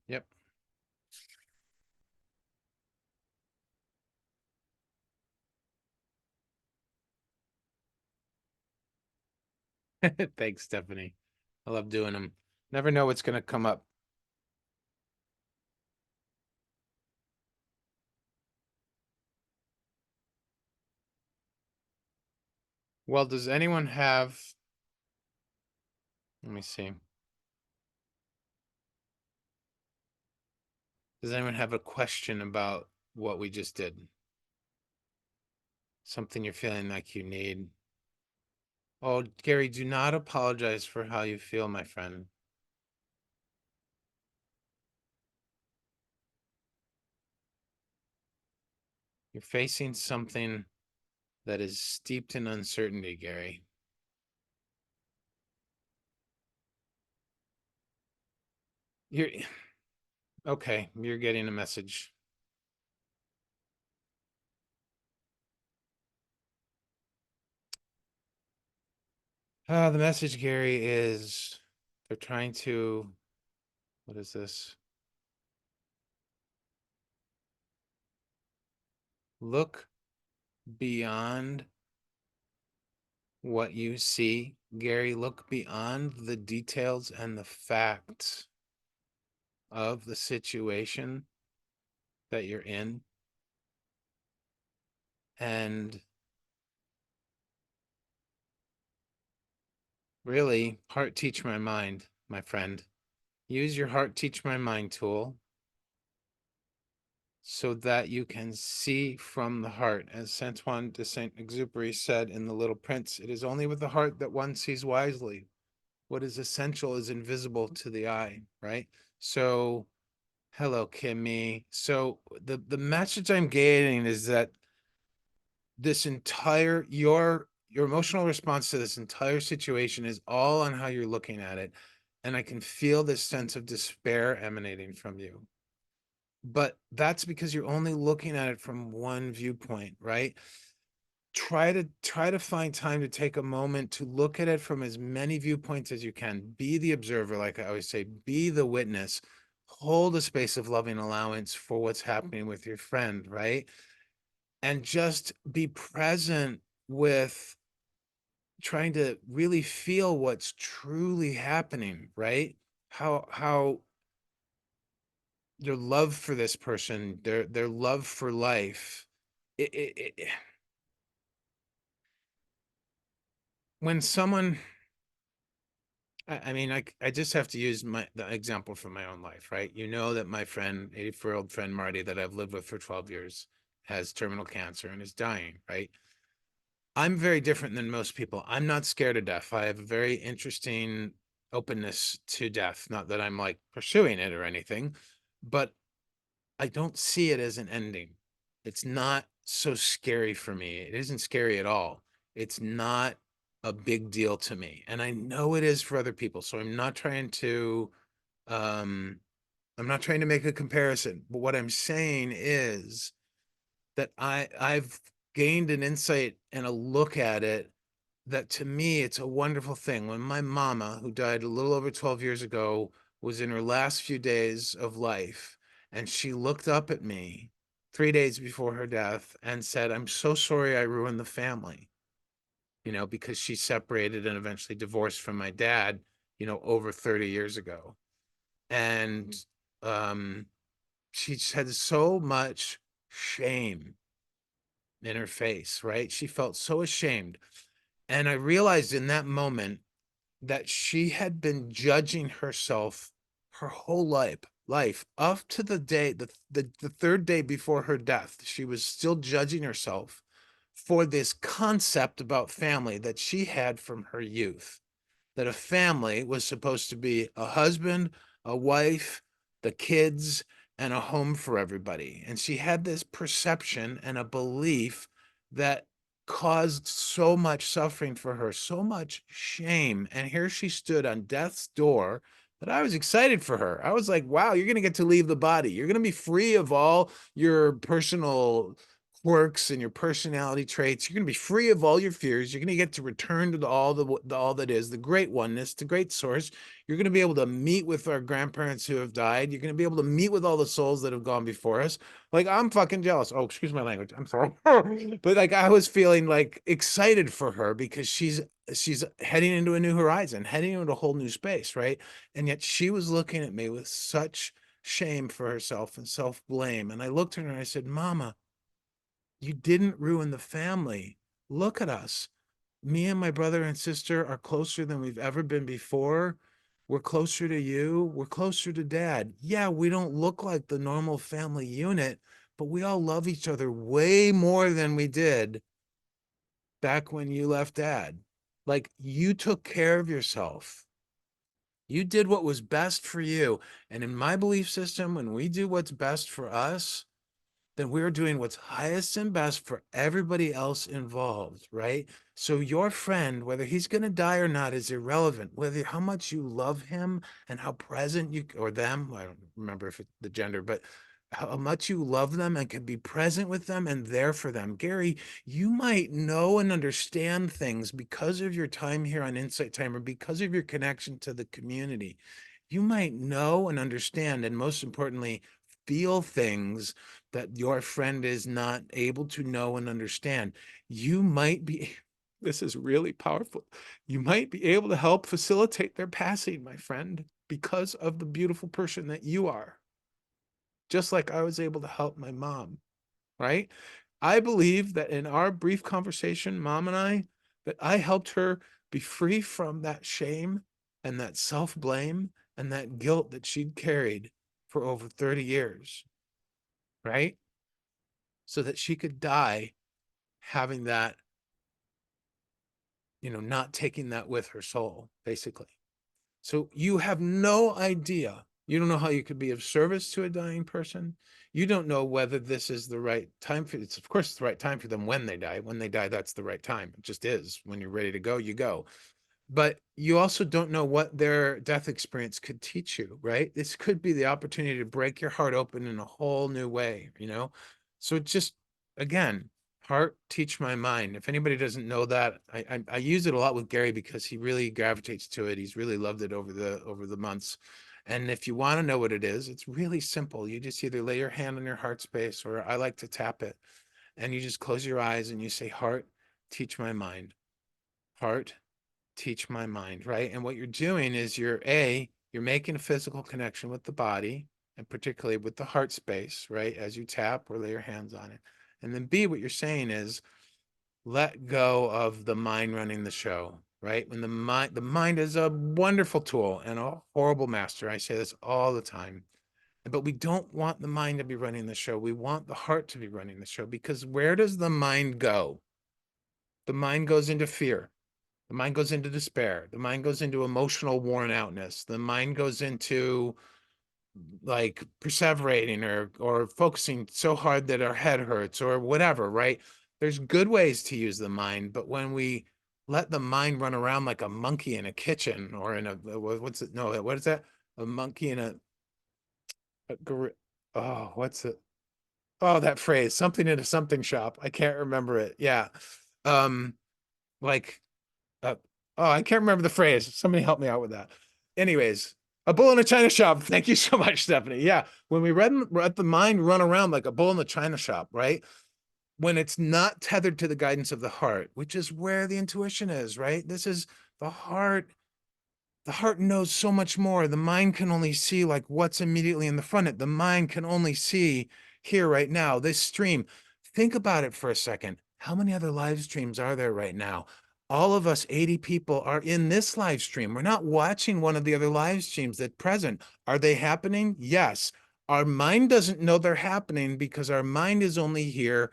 Yep. Thanks, Stephanie. I love doing them. Never know what's going to come up. Well, does anyone have, let me see. Does anyone have a question about what we just did? Something you're feeling like you need? Oh, Gary, do not apologize for how you feel, my friend. You're facing something that is steeped in uncertainty, Gary. You're okay. You're getting a message. The message, Gary, is they're trying to, what is this? Look beyond what you see, Gary. Look beyond the details and the facts of the situation that you're in. And really, heart teach my mind, my friend. Use your heart teach my mind tool so that you can see from the heart. As Antoine de Saint Exupéry said in The Little Prince, it is only with the heart that one sees wisely. What is essential is invisible to the eye, right? So, hello, Kimmy. So the message I'm getting is that this entire your emotional response to this entire situation is all on how you're looking at it. And I can feel this sense of despair emanating from you. But that's because you're only looking at it from one viewpoint, right? Try to find time to take a moment to look at it from as many viewpoints as you can. Be the observer, like I always say, be the witness. Hold a space of loving allowance for what's happening with your friend, right? And just be present with trying to really feel what's truly happening, right? How their love for this person, their love for life. It, when someone, I mean, I just have to use the example from my own life, right? You know that my friend, 84-year-old friend Marty, that I've lived with for 12 years, has terminal cancer and is dying, right? I'm very different than most people. I'm not scared of death. I have a very interesting openness to death. Not that I'm like pursuing it or anything, but I don't see it as an ending. It's not so scary for me. It isn't scary at all. It's not a big deal to me. And I know it is for other people. So um I'm not trying to make a comparison, but what I'm saying is that I've gained an insight and a look at it that to me it's a wonderful thing. When my mama, who died a little over 12 years ago, was in her last few days of life, and she looked up at me 3 days before her death and said, "I'm so sorry I ruined the family," because she separated and eventually divorced from my dad, over 30 years ago. And um, she had so much shame in her face, right? She felt so ashamed. And I realized in that moment that she had been judging herself her whole life up to the day, the third day before her death. She was still judging herself for this concept about family that she had from her youth, that a family was supposed to be a husband, a wife, the kids, and a home for everybody. And she had this perception and a belief that caused so much suffering for her, so much shame. And here she stood on death's door that I was excited for her. I was like, wow, you're going to get to leave the body. You're going to be free of all your personal quirks and your personality traits. You're going to be free of all your fears. You're going to get to return to all that is the great oneness, the great source. You're going to be able to meet with our grandparents who have died. You're going to be able to meet with all the souls that have gone before us. Like, I'm fucking jealous. Oh, excuse my language. I'm sorry. But like, I was feeling like excited for her because she's heading into a new horizon, heading into a whole new space, right? And yet she was looking at me with such shame for herself and self-blame. And I looked at her and I said, Mama, you didn't ruin the family. Look at us. Me and my brother and sister are closer than we've ever been before. We're closer to you. We're closer to dad. Yeah, we don't look like the normal family unit, but we all love each other way more than we did back when you left dad. Like, you took care of yourself. You did what was best for you. And in my belief system, when we do what's best for us, then we're doing what's highest and best for everybody else involved, right? So your friend, whether he's going to die or not, is irrelevant. Whether how much you love him and how present you or them, I don't remember if it's the gender, but how much you love them and can be present with them and there for them. Gary, you might know and understand things because of your time here on Insight Timer, because of your connection to the community. You might know and understand, and most importantly, feel things that your friend is not able to know and understand. You might be, this is really powerful. You might be able to help facilitate their passing, my friend, because of the beautiful person that you are. Just like I was able to help my mom, right? I believe that in our brief conversation, mom and I, that I helped her be free from that shame and that self-blame and that guilt that she'd carried for over 30 years, right? So that she could die having that, not taking that with her soul, basically. So you have no idea. You don't know how you could be of service to a dying person. You don't know whether this is the right time for it's of course it's the right time for them when they die. When they die, that's the right time. It just is. When you're ready to go, you go. But you also don't know what their death experience could teach you, right? This could be the opportunity to break your heart open in a whole new way. So just, again, heart teach my mind. If anybody doesn't know that, I use it a lot with Gary because he really gravitates to it. He's really loved it over the months. And if you want to know what it is, it's really simple. You just either lay your hand on your heart space, or I like to tap it, and you just close your eyes and you say, heart, teach my mind. Heart, teach my mind, right? And what you're doing is you're making a physical connection with the body, and particularly with the heart space, right? As you tap or lay your hands on it. And then B, what you're saying is let go of the mind running the show, right? When the mind is a wonderful tool and a horrible master. I say this all the time. But we don't want the mind to be running the show. We want the heart to be running the show, because where does the mind go? The mind goes into fear. The mind goes into despair. The mind goes into emotional worn outness. The mind goes into like perseverating or focusing so hard that our head hurts or whatever, right? There's good ways to use the mind, but when we let the mind run around like a monkey in a kitchen or in a what's it? No, what is that? A monkey in a oh, what's it? Oh, that phrase, something in a something shop. I can't remember it. Yeah. Um, like uh, oh, I can't remember the phrase. Somebody help me out with that. Anyways, a bull in a china shop. Thank you so much, Stephanie. Yeah. When we let the mind run around like a bull in the china shop, right? When it's not tethered to the guidance of the heart, which is where the intuition is, right? This is the heart. The heart knows so much more. The mind can only see like what's immediately in the front of it. The mind can only see here right now, this stream. Think about it for a second. How many other live streams are there right now? All of us 80 people are in this live stream. We're not watching one of the other live streams at present. Are they happening? Yes. Our mind doesn't know they're happening because our mind is only here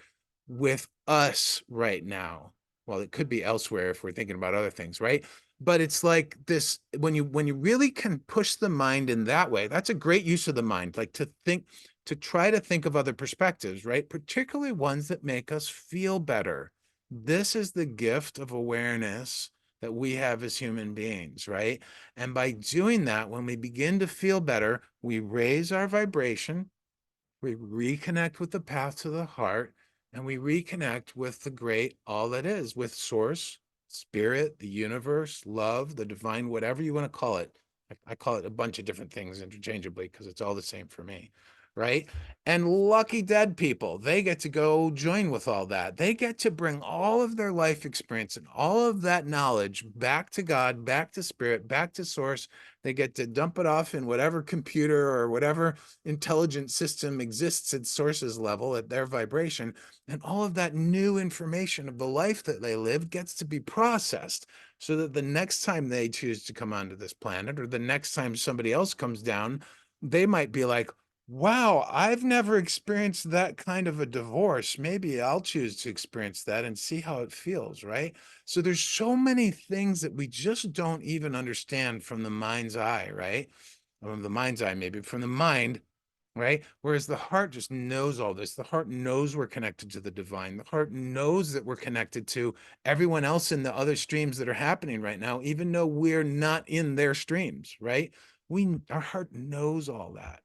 with us right now. Well, it could be elsewhere if we're thinking about other things, right? But it's like this when you really can push the mind in that way, that's a great use of the mind, like to think, to try to think of other perspectives, right? Particularly ones that make us feel better. This is the gift of awareness that we have as human beings, right? And by doing that, when we begin to feel better, we raise our vibration, we reconnect with the path to the heart, and we reconnect with the great all that is, with source, spirit, the universe, love, the divine, whatever you want to call it. I call it a bunch of different things interchangeably because it's all the same for me, right? And lucky dead people, they get to go join with all that. They get to bring all of their life experience and all of that knowledge back to God, back to spirit, back to source. They get to dump it off in whatever computer or whatever intelligent system exists at sources level at their vibration. And all of that new information of the life that they live gets to be processed so that the next time they choose to come onto this planet or the next time somebody else comes down, they might be like, wow, I've never experienced that kind of a divorce. Maybe I'll choose to experience that and see how it feels, right? So there's so many things that we just don't even understand from the mind's eye, right? From the mind's eye, maybe from the mind, right? Whereas the heart just knows all this. The heart knows we're connected to the divine. The heart knows that we're connected to everyone else in the other streams that are happening right now, even though we're not in their streams, right? Our heart knows all that.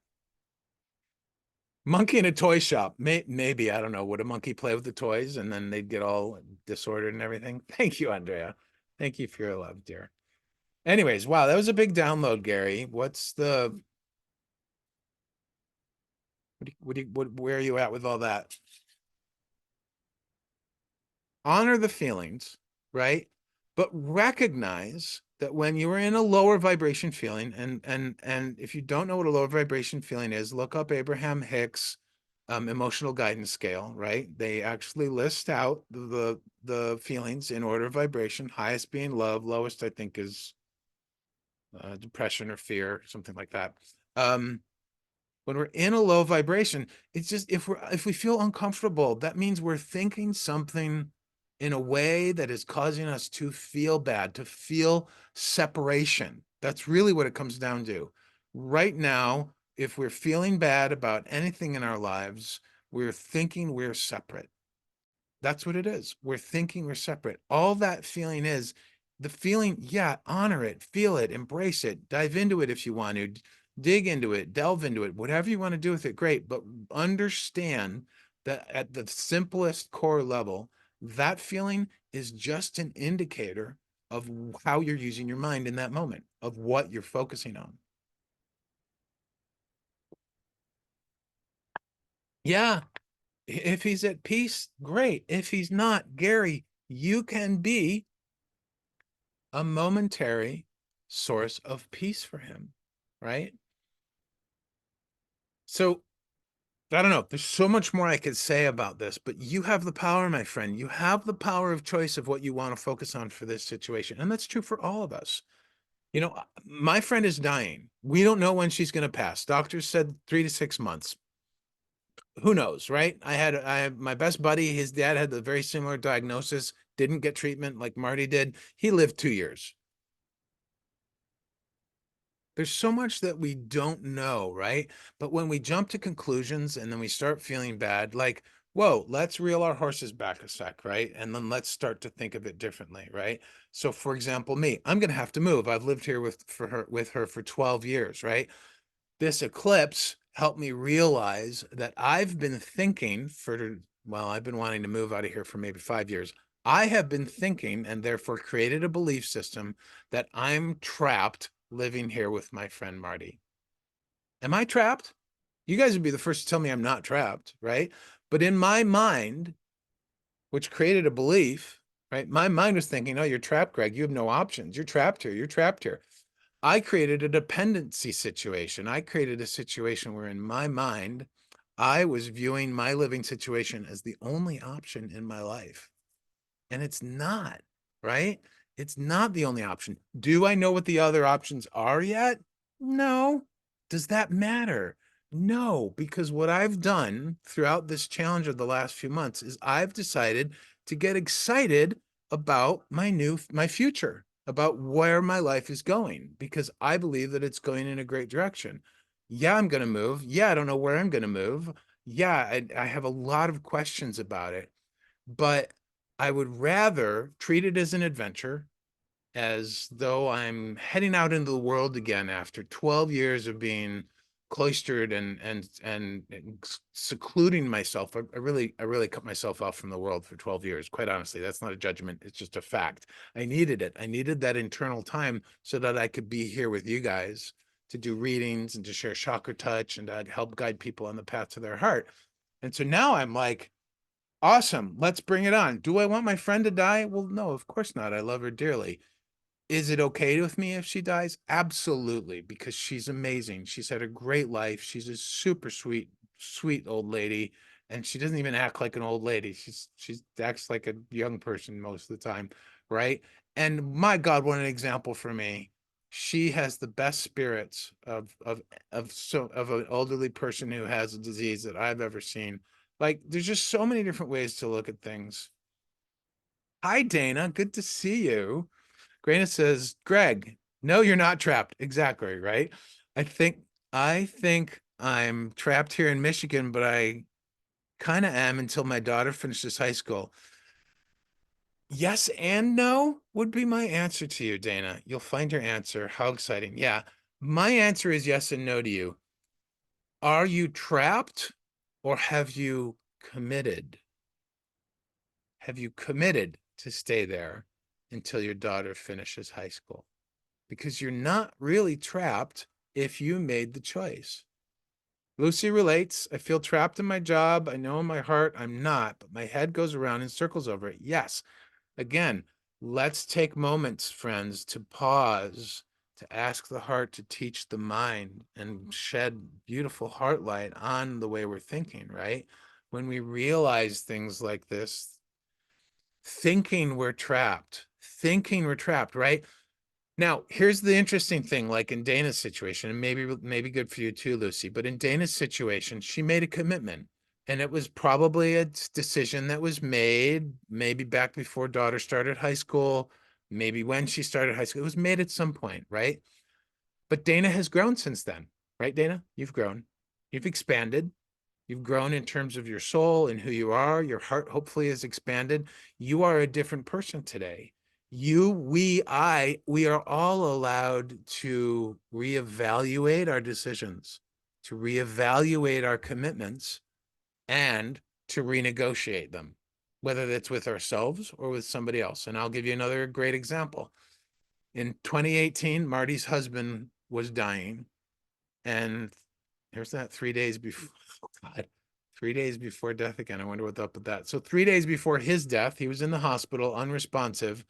Monkey in a toy shop. Maybe, I don't know. Would a monkey play with the toys and then they'd get all disordered and everything? Thank you, Andrea. Thank you for your love, dear. Anyways, wow, that was a big download, Gary. Where are you at with all that? Honor the feelings, right? But recognize that when you are in a lower vibration feeling, and if you don't know what a lower vibration feeling is, look up Abraham Hicks emotional guidance scale, right? They actually list out the feelings in order of vibration, highest being love, lowest I think is depression or fear, something like that. When we're in a low vibration, it's just if we feel uncomfortable, that means we're thinking something in a way that is causing us to feel bad, to feel separation. That's really what it comes down to. Right now, if we're feeling bad about anything in our lives, we're thinking we're separate. That's what it is. We're thinking we're separate. All that feeling is the feeling, yeah, honor it, feel it, embrace it, dive into it if you want to, dig into it, delve into it, whatever you want to do with it, great. But understand that at the simplest core level, that feeling is just an indicator of how you're using your mind in that moment, of what you're focusing on. Yeah, if he's at peace, great. If he's not, Gary, you can be a momentary source of peace for him, right? So I don't know. There's so much more I could say about this, but you have the power, my friend. You have the power of choice of what you want to focus on for this situation. And that's true for all of us. You know, my friend is dying. We don't know when she's going to pass. Doctors said 3 to 6 months. Who knows, right? I had my best buddy, his dad had a very similar diagnosis, didn't get treatment like Marty did. He lived 2 years. There's so much that we don't know, right? But when we jump to conclusions and then we start feeling bad, like, whoa, let's reel our horses back a sec, right? And then let's start to think of it differently, right? So for example, me, I'm gonna have to move. I've lived here with her for 12 years, right? This eclipse helped me realize that I've been thinking for, well, I've been wanting to move out of here for maybe 5 years. I have been thinking and therefore created a belief system that I'm trapped living here with my friend Marty. Am I trapped? You guys would be the first to tell me I'm not trapped, right? But in my mind, which created a belief, right? My mind was thinking, oh, you're trapped, Greg. You have no options. You're trapped here. You're trapped here. I created a dependency situation. I created a situation where in my mind, I was viewing my living situation as the only option in my life. And it's not, right? It's not the only option. Do I know what the other options are yet? No. Does that matter? No, because what I've done throughout this challenge of the last few months is I've decided to get excited about my future, about where my life is going, because I believe that it's going in a great direction. Yeah, I'm going to move. Yeah, I don't know where I'm going to move. Yeah, I have a lot of questions about it, but I would rather treat it as an adventure, as though I'm heading out into the world again after 12 years of being cloistered and secluding myself. I really cut myself off from the world for 12 years. Quite honestly, that's not a judgment. It's just a fact. I needed it. I needed that internal time so that I could be here with you guys to do readings and to share chakra touch and to help guide people on the path to their heart. And so now I'm like, awesome. Let's bring it on. Do I want my friend to die? Well, no, of course not. I love her dearly. Is it okay with me if she dies? Absolutely, because she's amazing. She's had a great life. She's a super sweet, sweet old lady, and she doesn't even act like an old lady. She acts like a young person most of the time, right? And my God, what an example for me. She has the best spirits of an elderly person who has a disease that I've ever seen. Like, there's just so many different ways to look at things. Hi, Dana. Good to see you. Grana says, Greg, no, you're not trapped. Exactly, right? I think I think I'm trapped here in Michigan, but I kind of am until my daughter finishes high school. Yes and no would be my answer to you, Dana. You'll find your answer. How exciting. Yeah. My answer is yes and no to you. Are you trapped or have you committed? Have you committed to stay there until your daughter finishes high school? Because you're not really trapped if you made the choice. Lucy relates, I feel trapped in my job. I know in my heart I'm not, but my head goes around in circles over it. Yes. Again, let's take moments, friends, to pause, to ask the heart to teach the mind and shed beautiful heart light on the way we're thinking, right? When we realize things like this, thinking we're trapped, right? Now, here's the interesting thing, like in Dana's situation, and maybe good for you too, Lucy, but in Dana's situation, she made a commitment. And it was probably a decision that was made maybe back before daughter started high school, maybe when she started high school. It was made at some point, right? But Dana has grown since then, right, Dana? You've grown. You've expanded. You've grown in terms of your soul and who you are. Your heart hopefully has expanded. You are a different person today. We are all allowed to reevaluate our decisions, to reevaluate our commitments, and to renegotiate them, whether that's with ourselves or with somebody else. And I'll give you another great example. In 2018, Marty's husband was dying, and here's that 3 days before, oh God, 3 days before death again. I wonder what's up with that. So 3 days before his death, he was in the hospital, unresponsive.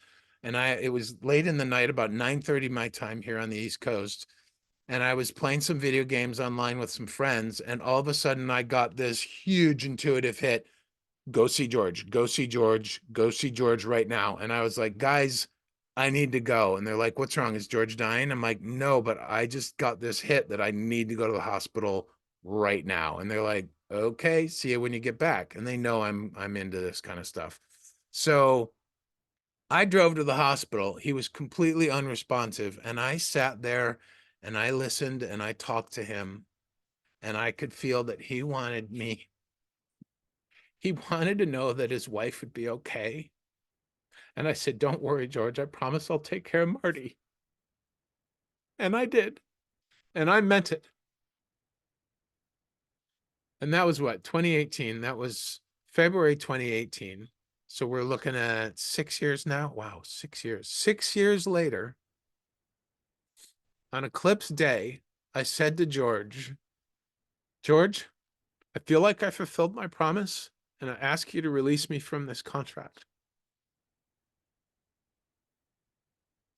And it was late in the night, about 9:30 my time here on the East Coast. And I was playing some video games online with some friends. And all of a sudden I got this huge intuitive hit. Go see George, go see George, go see George right now. And I was like, guys, I need to go. And they're like, what's wrong? Is George dying? I'm like, no, but I just got this hit that I need to go to the hospital right now. And they're like, okay, see you when you get back. And they know I'm into this kind of stuff. So I drove to the hospital. He was completely unresponsive. And I sat there and I listened and I talked to him. And I could feel that he wanted to know that his wife would be okay. And I said, don't worry, George. I promise I'll take care of Marty. And I did. And I meant it. And that was what, 2018? That was February 2018. So we're looking at 6 years now. Wow, 6 years. 6 years later, on Eclipse Day, I said to George, George, I feel like I fulfilled my promise, and I ask you to release me from this contract.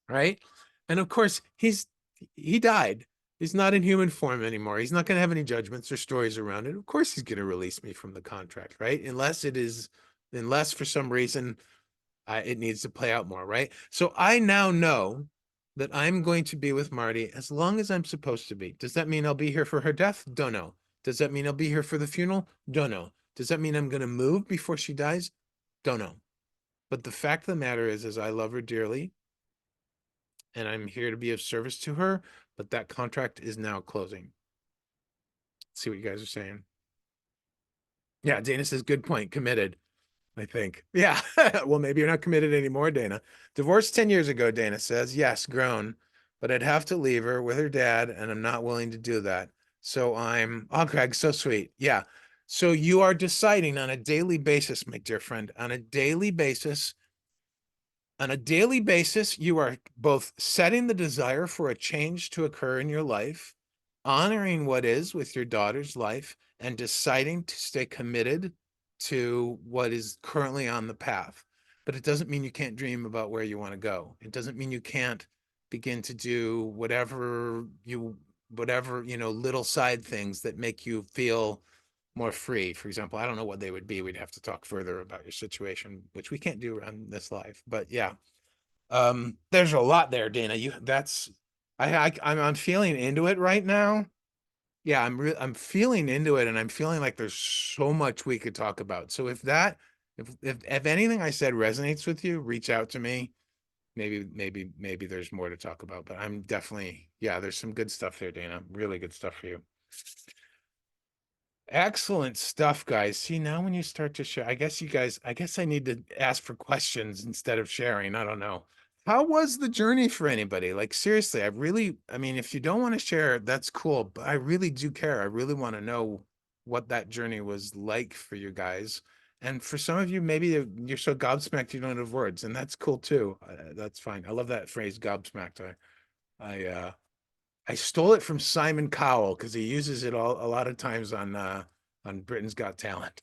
Right? And of course, he died. He's not in human form anymore. He's not going to have any judgments or stories around it. Of course, he's going to release me from the contract, right? Unless for some reason it needs to play out more, right? So I now know that I'm going to be with Marty as long as I'm supposed to be. Does that mean I'll be here for her death? Don't know. Does that mean I'll be here for the funeral? Don't know. Does that mean I'm going to move before she dies? Don't know. But the fact of the matter is I love her dearly and I'm here to be of service to her, but that contract is now closing. Let's see what you guys are saying. Yeah, Dana says, good point, committed, I think. Yeah, well, maybe you're not committed anymore, Dana. Divorced 10 years ago, Dana says, yes, grown, but I'd have to leave her with her dad, and I'm not willing to do that. Oh, Greg, so sweet. Yeah. So you are deciding on a daily basis, my dear friend, on a daily basis, you are both setting the desire for a change to occur in your life, honoring what is with your daughter's life, and deciding to stay committed to what is currently on the path. But it doesn't mean you can't dream about where you want to go. It doesn't mean you can't begin to do whatever, little side things that make you feel more free. For example, I don't know what they would be. We'd have to talk further about your situation, which we can't do on this live. But yeah, there's a lot there, Dana. I'm feeling into it right now. Yeah, I'm feeling into it, and I'm feeling like there's so much we could talk about. So if anything I said resonates with you, reach out to me. Maybe there's more to talk about, but I'm definitely, yeah, there's some good stuff there, Dana. Really good stuff for you. Excellent stuff, guys. See, now when you start to share, I guess I need to ask for questions instead of sharing. I don't know. How was the journey for anybody? Like, seriously, I mean, if you don't want to share, that's cool, but I really do care. I really want to know what that journey was like for you guys. And for some of you, maybe you're so gobsmacked you don't have words, and that's cool too. That's fine. I love that phrase, gobsmacked. I stole it from Simon Cowell because he uses it a lot of times on Britain's Got Talent.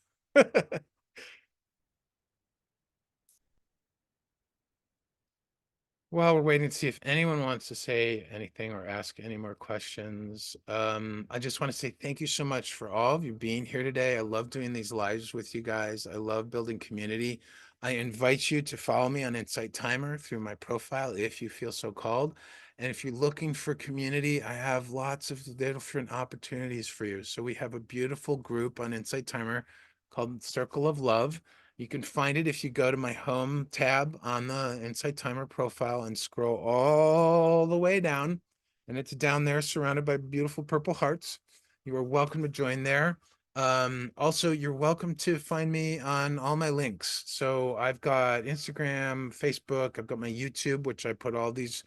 Well, we're waiting to see if anyone wants to say anything or ask any more questions. I just want to say thank you so much for all of you being here today. I love doing these lives with you guys. I love building community. I invite you to follow me on Insight Timer through my profile if you feel so called. And if you're looking for community, I have lots of different opportunities for you. So we have a beautiful group on Insight Timer called Circle of Love. You can find it if you go to my home tab on the Insight Timer profile and scroll all the way down. And it's down there surrounded by beautiful purple hearts. You are welcome to join there. Also, you're welcome to find me on all my links. So I've got Instagram, Facebook, I've got my YouTube, which I put all these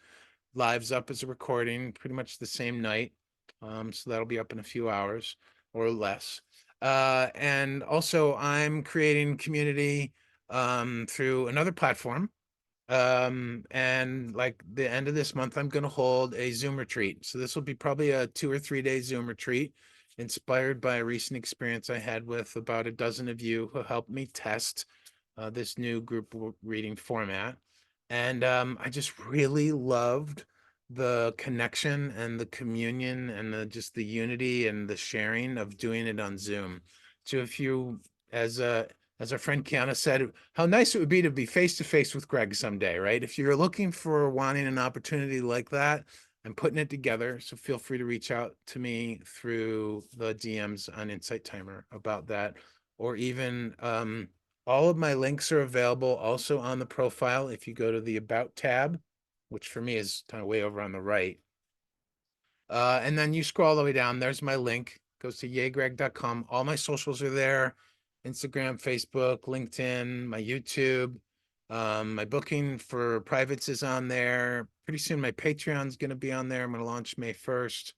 lives up as a recording pretty much the same night. So that'll be up in a few hours or less. And also I'm creating community through another platform. And like the end of this month, I'm going to hold a Zoom retreat. So this will be probably a 2 or 3 day Zoom retreat inspired by a recent experience I had with about a dozen of you who helped me test this new group reading format. And I just really loved the connection and the communion and just the unity and the sharing of doing it on Zoom. So if you, as our friend Kiana said, how nice it would be to be face to face with Greg someday, right? If you're looking for wanting an opportunity like that, I'm putting it together. So feel free to reach out to me through the DMs on Insight Timer about that, or even all of my links are available also on the profile. If you go to the About tab, which for me is kind of way over on the right, and then you scroll all the way down, there's my link, goes to yaygreg.com. All my socials are there, Instagram, Facebook, LinkedIn, my YouTube. My booking for privates is on there. Pretty soon my Patreon's going to be on there. I'm going to launch May 1st.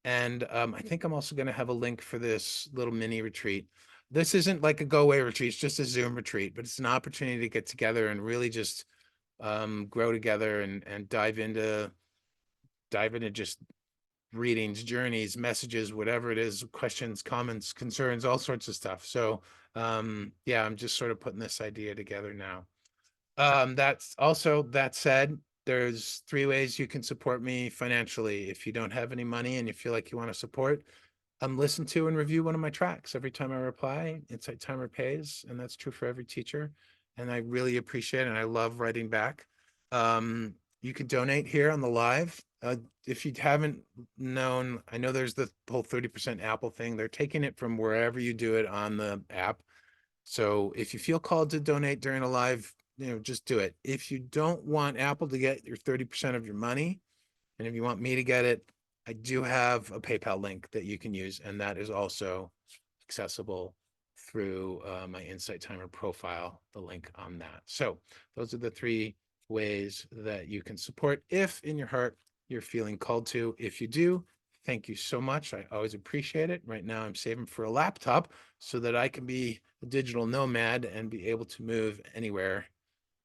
And I think I'm also going to have a link for this little mini retreat. This isn't like a go away retreat, it's just a Zoom retreat, but it's an opportunity to get together and really just grow together and dive into just readings, journeys, messages, whatever it is, questions, comments, concerns, all sorts of stuff. So yeah, I'm just sort of putting this idea together now. That's also, that said, there's three ways you can support me financially. If you don't have any money and you feel like you want to support, listen to and review one of my tracks. Every time I reply, Insight Timer pays, and that's true for every teacher. And I really appreciate it, and I love writing back. You could donate here on the live. If you haven't known, I know there's the whole 30% Apple thing. They're taking it from wherever you do it on the app. So if you feel called to donate during a live, just do it. If you don't want Apple to get your 30% of your money, and if you want me to get it, I do have a PayPal link that you can use, and that is also accessible through my Insight Timer profile, the link on that. So those are the three ways that you can support if in your heart you're feeling called to. If you do, thank you so much. I always appreciate it. Right now I'm saving for a laptop so that I can be a digital nomad and be able to move anywhere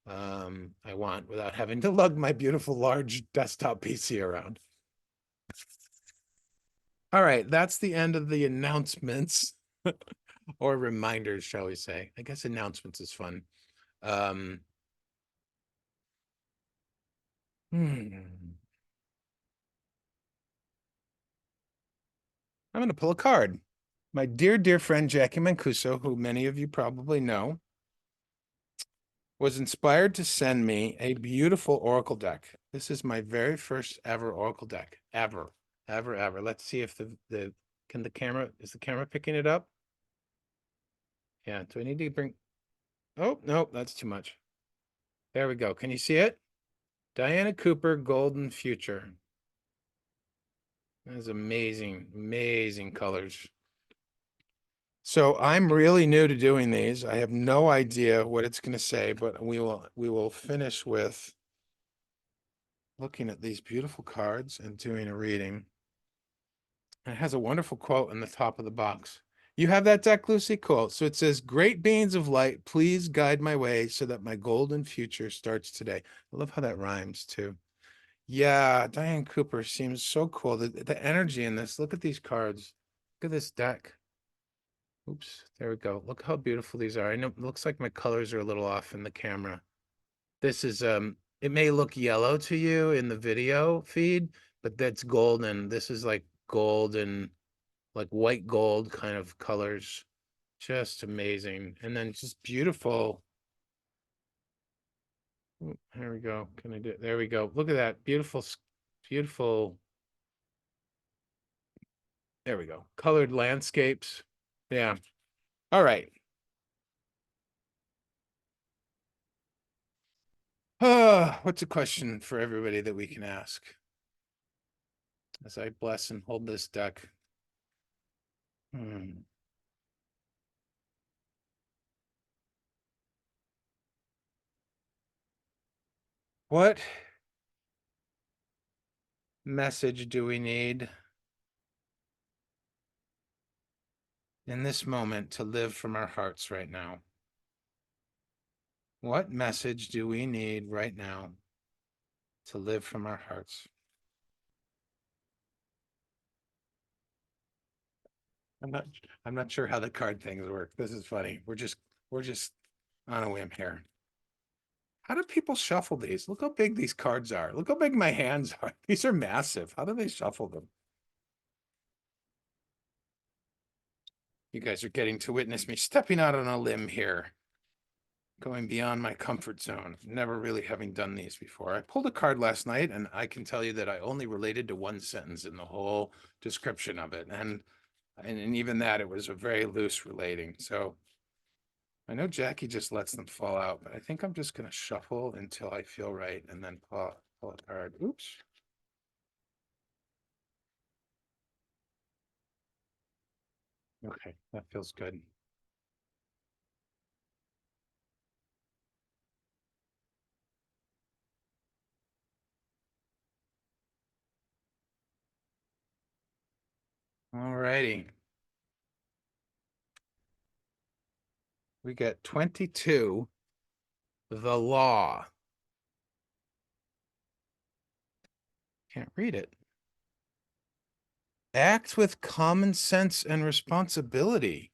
I want without having to lug my beautiful large desktop PC around. All right, that's the end of the announcements or reminders, shall we say. I guess announcements is fun. Um, I'm going to pull a card. My dear, dear friend Jackie Mancuso, who many of you probably know, was inspired to send me a beautiful Oracle deck. This is my very first ever Oracle deck, ever. Let's see if is the camera picking it up? Yeah, do I need to bring, oh, no, that's too much. There we go. Can you see it? Diana Cooper, Golden Future. That is amazing, amazing colors. So I'm really new to doing these. I have no idea what it's going to say, but we will finish with looking at these beautiful cards and doing a reading. And it has a wonderful quote in the top of the box. You have that deck, Lucy? Cool. So it says, "Great beings of light, please guide my way so that my golden future starts today." I love how that rhymes too. Yeah, Diane Cooper seems so cool. The energy in this. Look at these cards. Look at this deck. Oops, there we go. Look how beautiful these are. I know it looks like my colors are a little off in the camera. This is it may look yellow to you in the video feed, but that's golden. This is like golden, like white gold kind of colors. Just amazing. And then just beautiful. Here we go. Can I do it? There we go. Look at that. Beautiful, beautiful. There we go. Colored landscapes. Yeah. All right. What's a question for everybody that we can ask as I bless and hold this deck? What message do we need in this moment to live from our hearts right now? What message do we need right now to live from our hearts? I'm not I'm not sure how the card things work. This is funny. We're just on a whim here. How do people shuffle these? Look how big these cards are. Look how big my hands are. These are massive. How do they shuffle them? You guys are getting to witness me stepping out on a limb here, going beyond my comfort zone, never really having done these before. I pulled a card last night, and I can tell you that I only related to one sentence in the whole description of it. And even that, it was a very loose relating. So I know Jackie just lets them fall out, but I think I'm just going to shuffle until I feel right and then pull a card. Oops. Okay, that feels good. righty. We get 22. The law. Can't read it. Act with common sense and responsibility.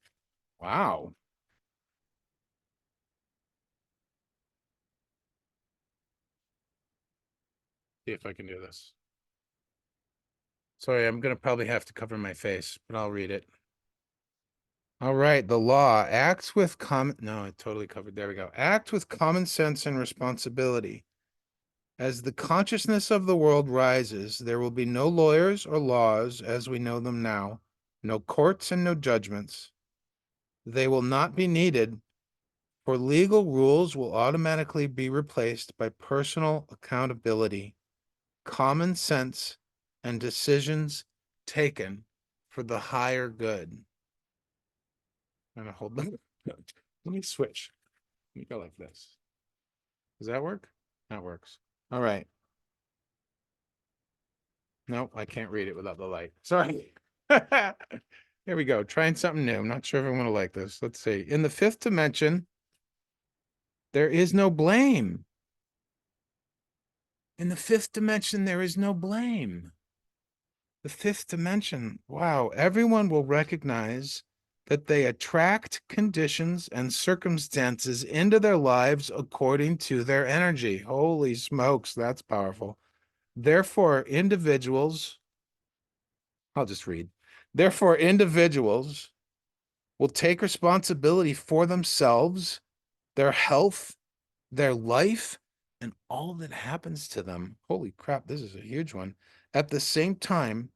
Wow. See if I can do this. Sorry, I'm going to probably have to cover my face, but I'll read it. All right. The law acts with common. No, I totally covered. There we go. Act with common sense and responsibility. As the consciousness of the world rises, there will be no lawyers or laws as we know them now, no courts and no judgments. They will not be needed, for legal rules will automatically be replaced by personal accountability, common sense, and decisions taken for the higher good. I'm gonna hold them. Let me switch. Let me go like this. Does that work? That works. All right. Nope, I can't read it without the light. Sorry. Here we go. Trying something new. I'm not sure if I'm going to like this. Let's see. In the fifth dimension, there is no blame. In the fifth dimension, there is no blame. The fifth dimension. Wow. Everyone will recognize that they attract conditions and circumstances into their lives according to their energy. Holy smokes, that's powerful. Therefore, I'll just read. Therefore, individuals will take responsibility for themselves, their health, their life, and all that happens to them. Holy crap, this is a huge one. At the same time,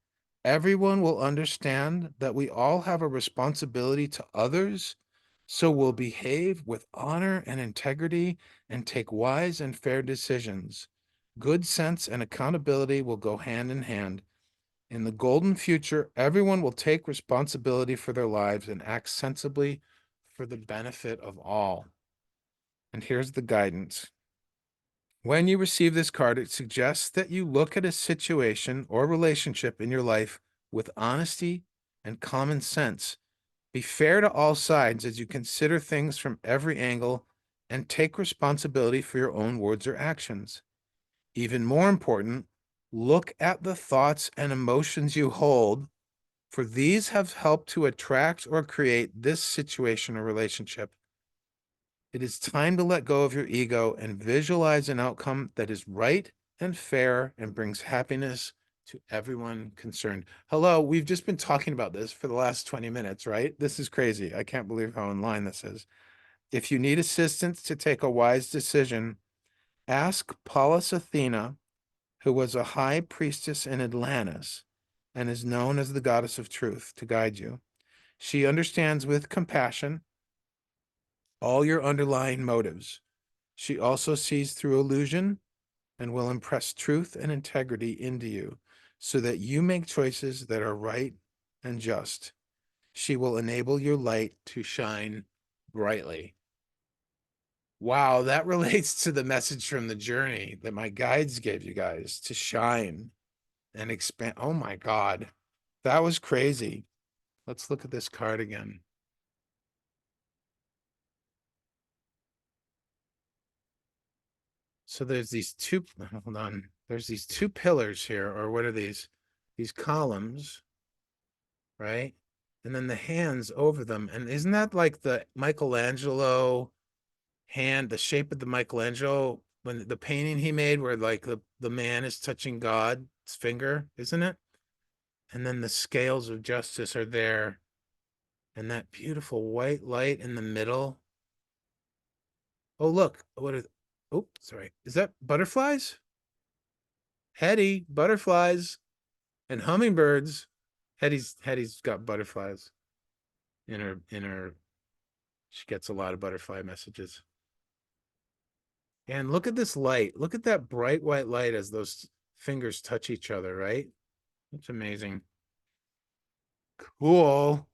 everyone will understand that we all have a responsibility to others, so we'll behave with honor and integrity and take wise and fair decisions. Good sense and accountability will go hand in hand. In the golden future, everyone will take responsibility for their lives and act sensibly for the benefit of all. And here's the guidance. When you receive this card, it suggests that you look at a situation or relationship in your life with honesty and common sense. Be fair to all sides as you consider things from every angle and take responsibility for your own words or actions. Even more important, look at the thoughts and emotions you hold, for these have helped to attract or create this situation or relationship. It is time to let go of your ego and visualize an outcome that is right and fair and brings happiness to everyone concerned. Hello, we've just been talking about this for the last 20 minutes, right? This is crazy. I can't believe how in line this is. If you need assistance to take a wise decision, ask Pallas Athena, who was a high priestess in Atlantis and is known as the goddess of truth, to guide you. She understands with compassion all your underlying motives. She also sees through illusion and will impress truth and integrity into you so that you make choices that are right and just. She will enable your light to shine brightly. Wow, that relates to the message from the journey that my guides gave you guys to shine and expand. Oh my God, that was crazy. Let's look at this card again. So there's these two, hold on. There's these two pillars here, or what are these? These columns, right? And then the hands over them. And isn't that like the Michelangelo hand, the shape of the Michelangelo, when the painting he made where like the man is touching God's finger, isn't it? And then the scales of justice are there. And that beautiful white light in the middle. Oh, look, what is, oh, sorry. Is that butterflies? Hetty, butterflies and hummingbirds. Hetty's got butterflies in her. She gets a lot of butterfly messages. And look at this light. Look at that bright white light as those fingers touch each other, right? That's amazing. Cool.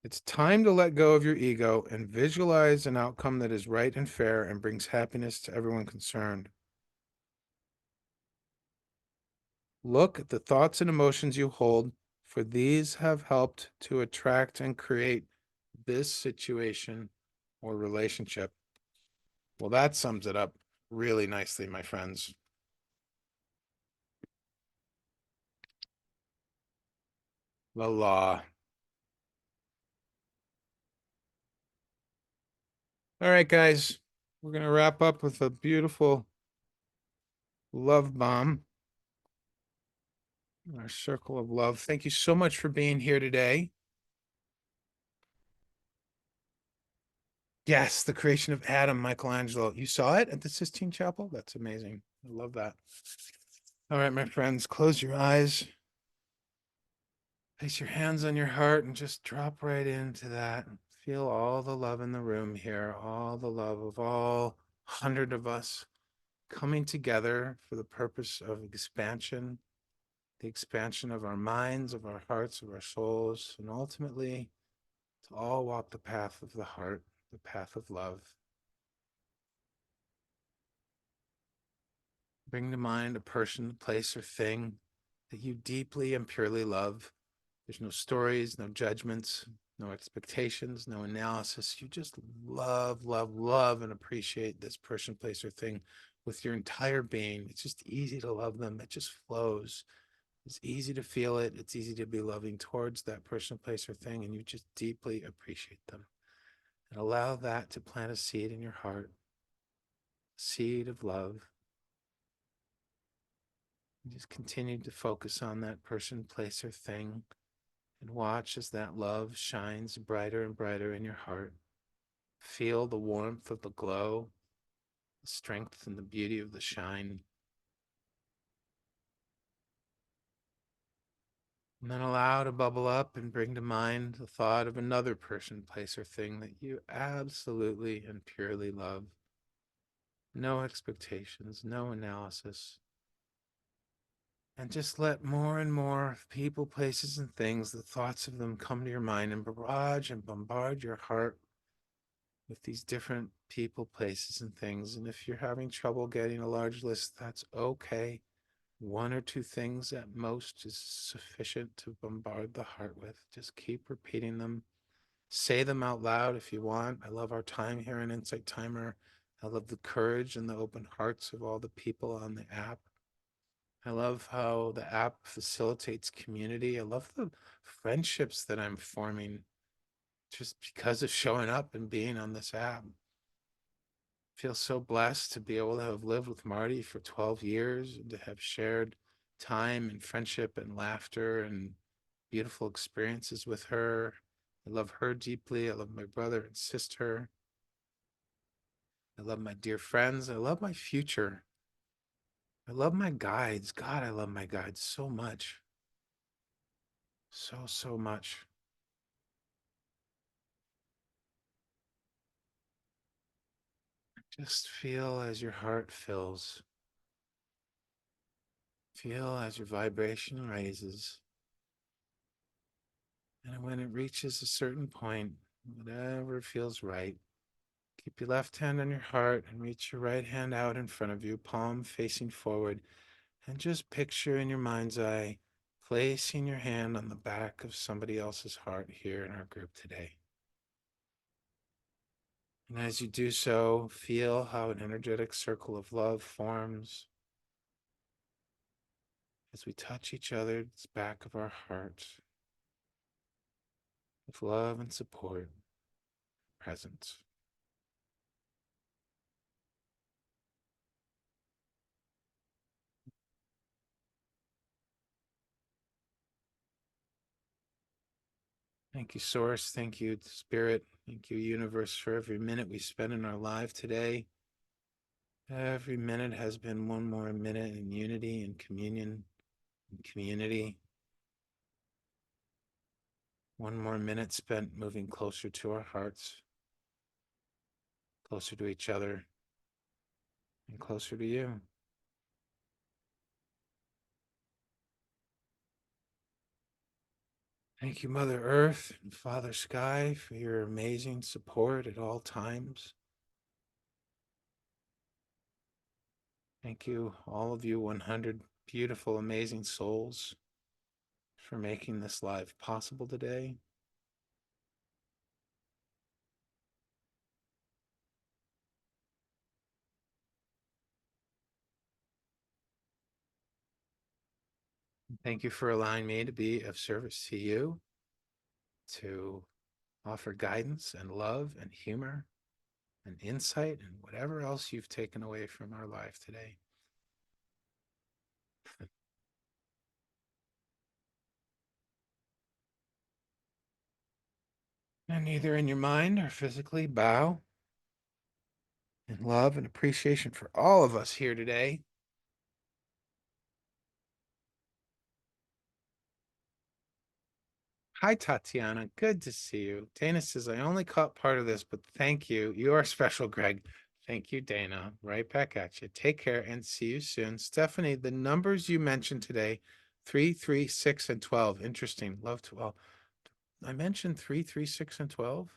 It's time to let go of your ego and visualize an outcome that is right and fair and brings happiness to everyone concerned. Look at the thoughts and emotions you hold, for these have helped to attract and create this situation or relationship. Well, that sums it up really nicely, my friends. The law. All right, guys, we're going to wrap up with a beautiful love bomb, our circle of love. Thank you so much for being here today. Yes, the creation of Adam, Michelangelo. You saw it at the Sistine Chapel? That's amazing. I love that. All right, my friends, close your eyes. Place your hands on your heart and just drop right into that. Feel all the love in the room here, all the love of all 100 of us coming together for the purpose of expansion, the expansion of our minds, of our hearts, of our souls, and ultimately to all walk the path of the heart, the path of love. Bring to mind a person, place, or thing that you deeply and purely love. There's no stories, no judgments, no expectations, no analysis. You just love, love, love, and appreciate this person, place, or thing with your entire being. It's just easy to love them. It just flows. It's easy to feel it. It's easy to be loving towards that person, place, or thing, and you just deeply appreciate them. And allow that to plant a seed in your heart, a seed of love. And just continue to focus on that person, place, or thing, and watch as that love shines brighter and brighter in your heart. Feel the warmth of the glow, the strength and the beauty of the shine. And then allow to bubble up and bring to mind the thought of another person, place, or thing that you absolutely and purely love. No expectations, no analysis. And just let more and more people, places, and things, the thoughts of them come to your mind and barrage and bombard your heart with these different people, places, and things. And if you're having trouble getting a large list, that's okay. One or two things at most is sufficient to bombard the heart with. Just keep repeating them. Say them out loud if you want. I love our time here in Insight Timer. I love the courage and the open hearts of all the people on the app. I love how the app facilitates community. I love the friendships that I'm forming just because of showing up and being on this app. Feel so blessed to be able to have lived with Marty for 12 years and to have shared time and friendship and laughter and beautiful experiences with her. I love her deeply. I love my brother and sister. I love my dear friends. I love my future. I love my guides. God, I love my guides so much. So, so much. Just feel as your heart fills. Feel as your vibration raises. And when it reaches a certain point, whatever feels right, keep your left hand on your heart and reach your right hand out in front of you, palm facing forward, and just picture in your mind's eye placing your hand on the back of somebody else's heart here in our group today. And as you do so, feel how an energetic circle of love forms as we touch each other's back of our hearts with love and support, presence. Thank you, Source. Thank you, Spirit. Thank you, Universe, for every minute we spend in our life today. Every minute has been one more minute in unity and communion and community. One more minute spent moving closer to our hearts, closer to each other, and closer to you. Thank you, Mother Earth and Father Sky, for your amazing support at all times. Thank you, all of you 100 beautiful, amazing souls for making this live possible today. Thank you for allowing me to be of service to you, to offer guidance and love and humor and insight and whatever else you've taken away from our life today. And either in your mind or physically bow in love and appreciation for all of us here today. Hi, Tatiana. Good to see you. Dana says, I only caught part of this, but thank you. You are special, Greg. Thank you, Dana. Right back at you. Take care and see you soon. Stephanie, the numbers you mentioned today, 3, 3, 6, and 12. Interesting. Love to all. I mentioned 3, 3, 6, and 12.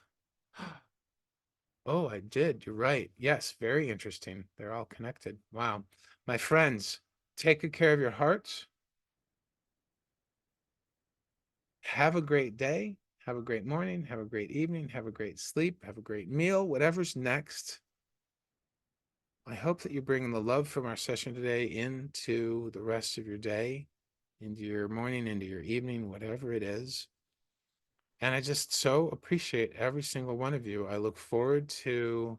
Oh, I did. You're right. Yes, very interesting. They're all connected. Wow. My friends, take good care of your hearts. Have a great day. Have a great morning. Have a great evening. Have a great sleep. Have a great meal. Whatever's next. I hope that you're bringing the love from our session today into the rest of your day, into your morning, into your evening, whatever it is. And I just so appreciate every single one of you. I look forward to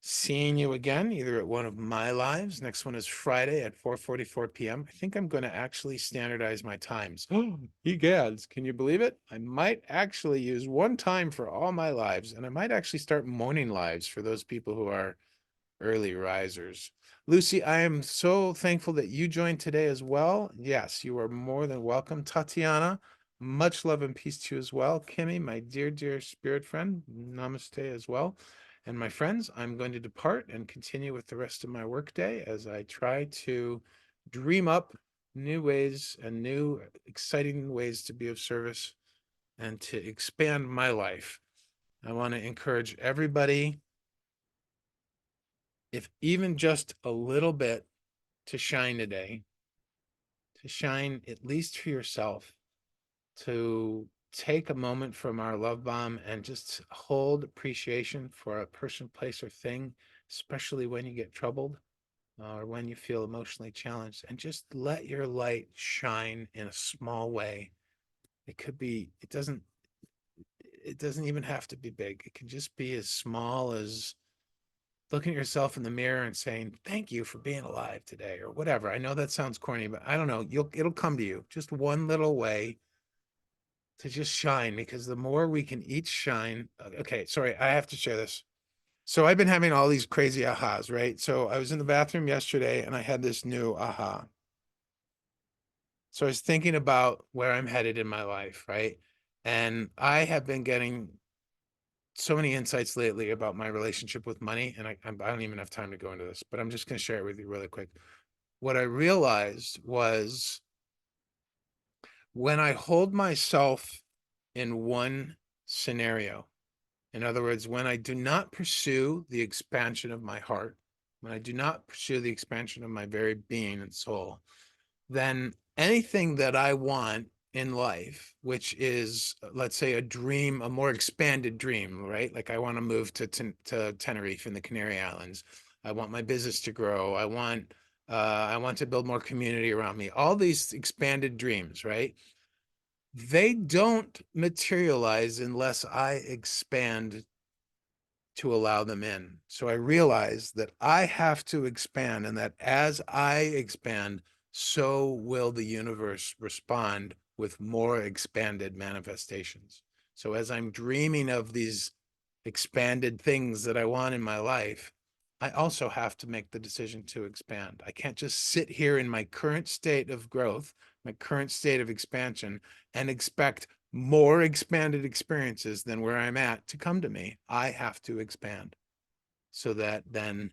seeing you again, either at one of my lives. Next one is Friday at 4:44 p.m. I think I'm going to actually standardize my times. Oh, egads, can you believe it? I might actually use one time for all my lives, and I might actually start morning lives for those people who are early risers. Lucy, I am so thankful that you joined today as well. Yes, you are more than welcome. Tatiana, much love and peace to you as well. Kimmy, my dear, dear spirit friend, namaste as well. And my friends, I'm going to depart and continue with the rest of my workday as I try to dream up new ways and new exciting ways to be of service and to expand my life. I want to encourage everybody, if even just a little bit, to shine today, to shine at least for yourself, to take a moment from our love bomb and just hold appreciation for a person, place, or thing, especially when you get troubled or when you feel emotionally challenged, and just let your light shine in a small way. It could be, it doesn't even have to be big. It can just be as small as looking at yourself in the mirror and saying, thank you for being alive today, or whatever. I know that sounds corny, but I don't know. It'll come to you. Just one little way to just shine, because the more we can each shine. Okay, sorry, I have to share this. So I've been having all these crazy ahas, right? So I was in the bathroom yesterday and I had this new aha. So I was thinking about where I'm headed in my life, right? And I have been getting so many insights lately about my relationship with money, and I don't even have time to go into this, but I'm just going to share it with you really quick. What I realized was, when I hold myself in one scenario, in other words, when I do not pursue the expansion of my heart, when I do not pursue the expansion of my very being and soul, then anything that I want in life, which is, let's say, a dream, a more expanded dream, right? Like I want to move to Tenerife in the Canary Islands. I want my business to grow. I want to build more community around me. All these expanded dreams, right? They don't materialize unless I expand to allow them in. So I realized that I have to expand, and that as I expand, so will the universe respond with more expanded manifestations. So as I'm dreaming of these expanded things that I want in my life, I also have to make the decision to expand. I can't just sit here in my current state of growth, my current state of expansion, and expect more expanded experiences than where I'm at to come to me. I have to expand so that then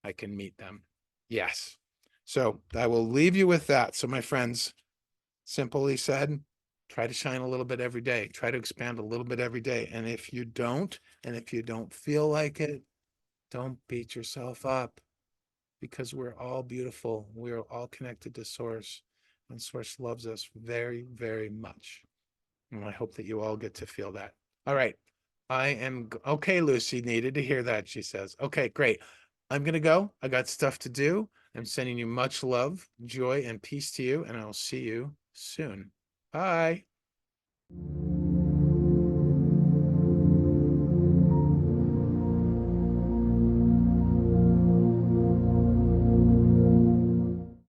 I can meet them. Yes. So I will leave you with that. So, my friends, simply said, try to shine a little bit every day, try to expand a little bit every day. And if you don't, and if you don't feel like it, don't beat yourself up. because we're all beautiful. We're all connected to Source, and Source loves us very, very much. And I hope that you all get to feel that. All right. I am okay, Lucy. Needed to hear that, she says. Okay, great. I'm going to go. I got stuff to do. I'm sending you much love, joy, and peace to you, and I'll see you soon. Bye.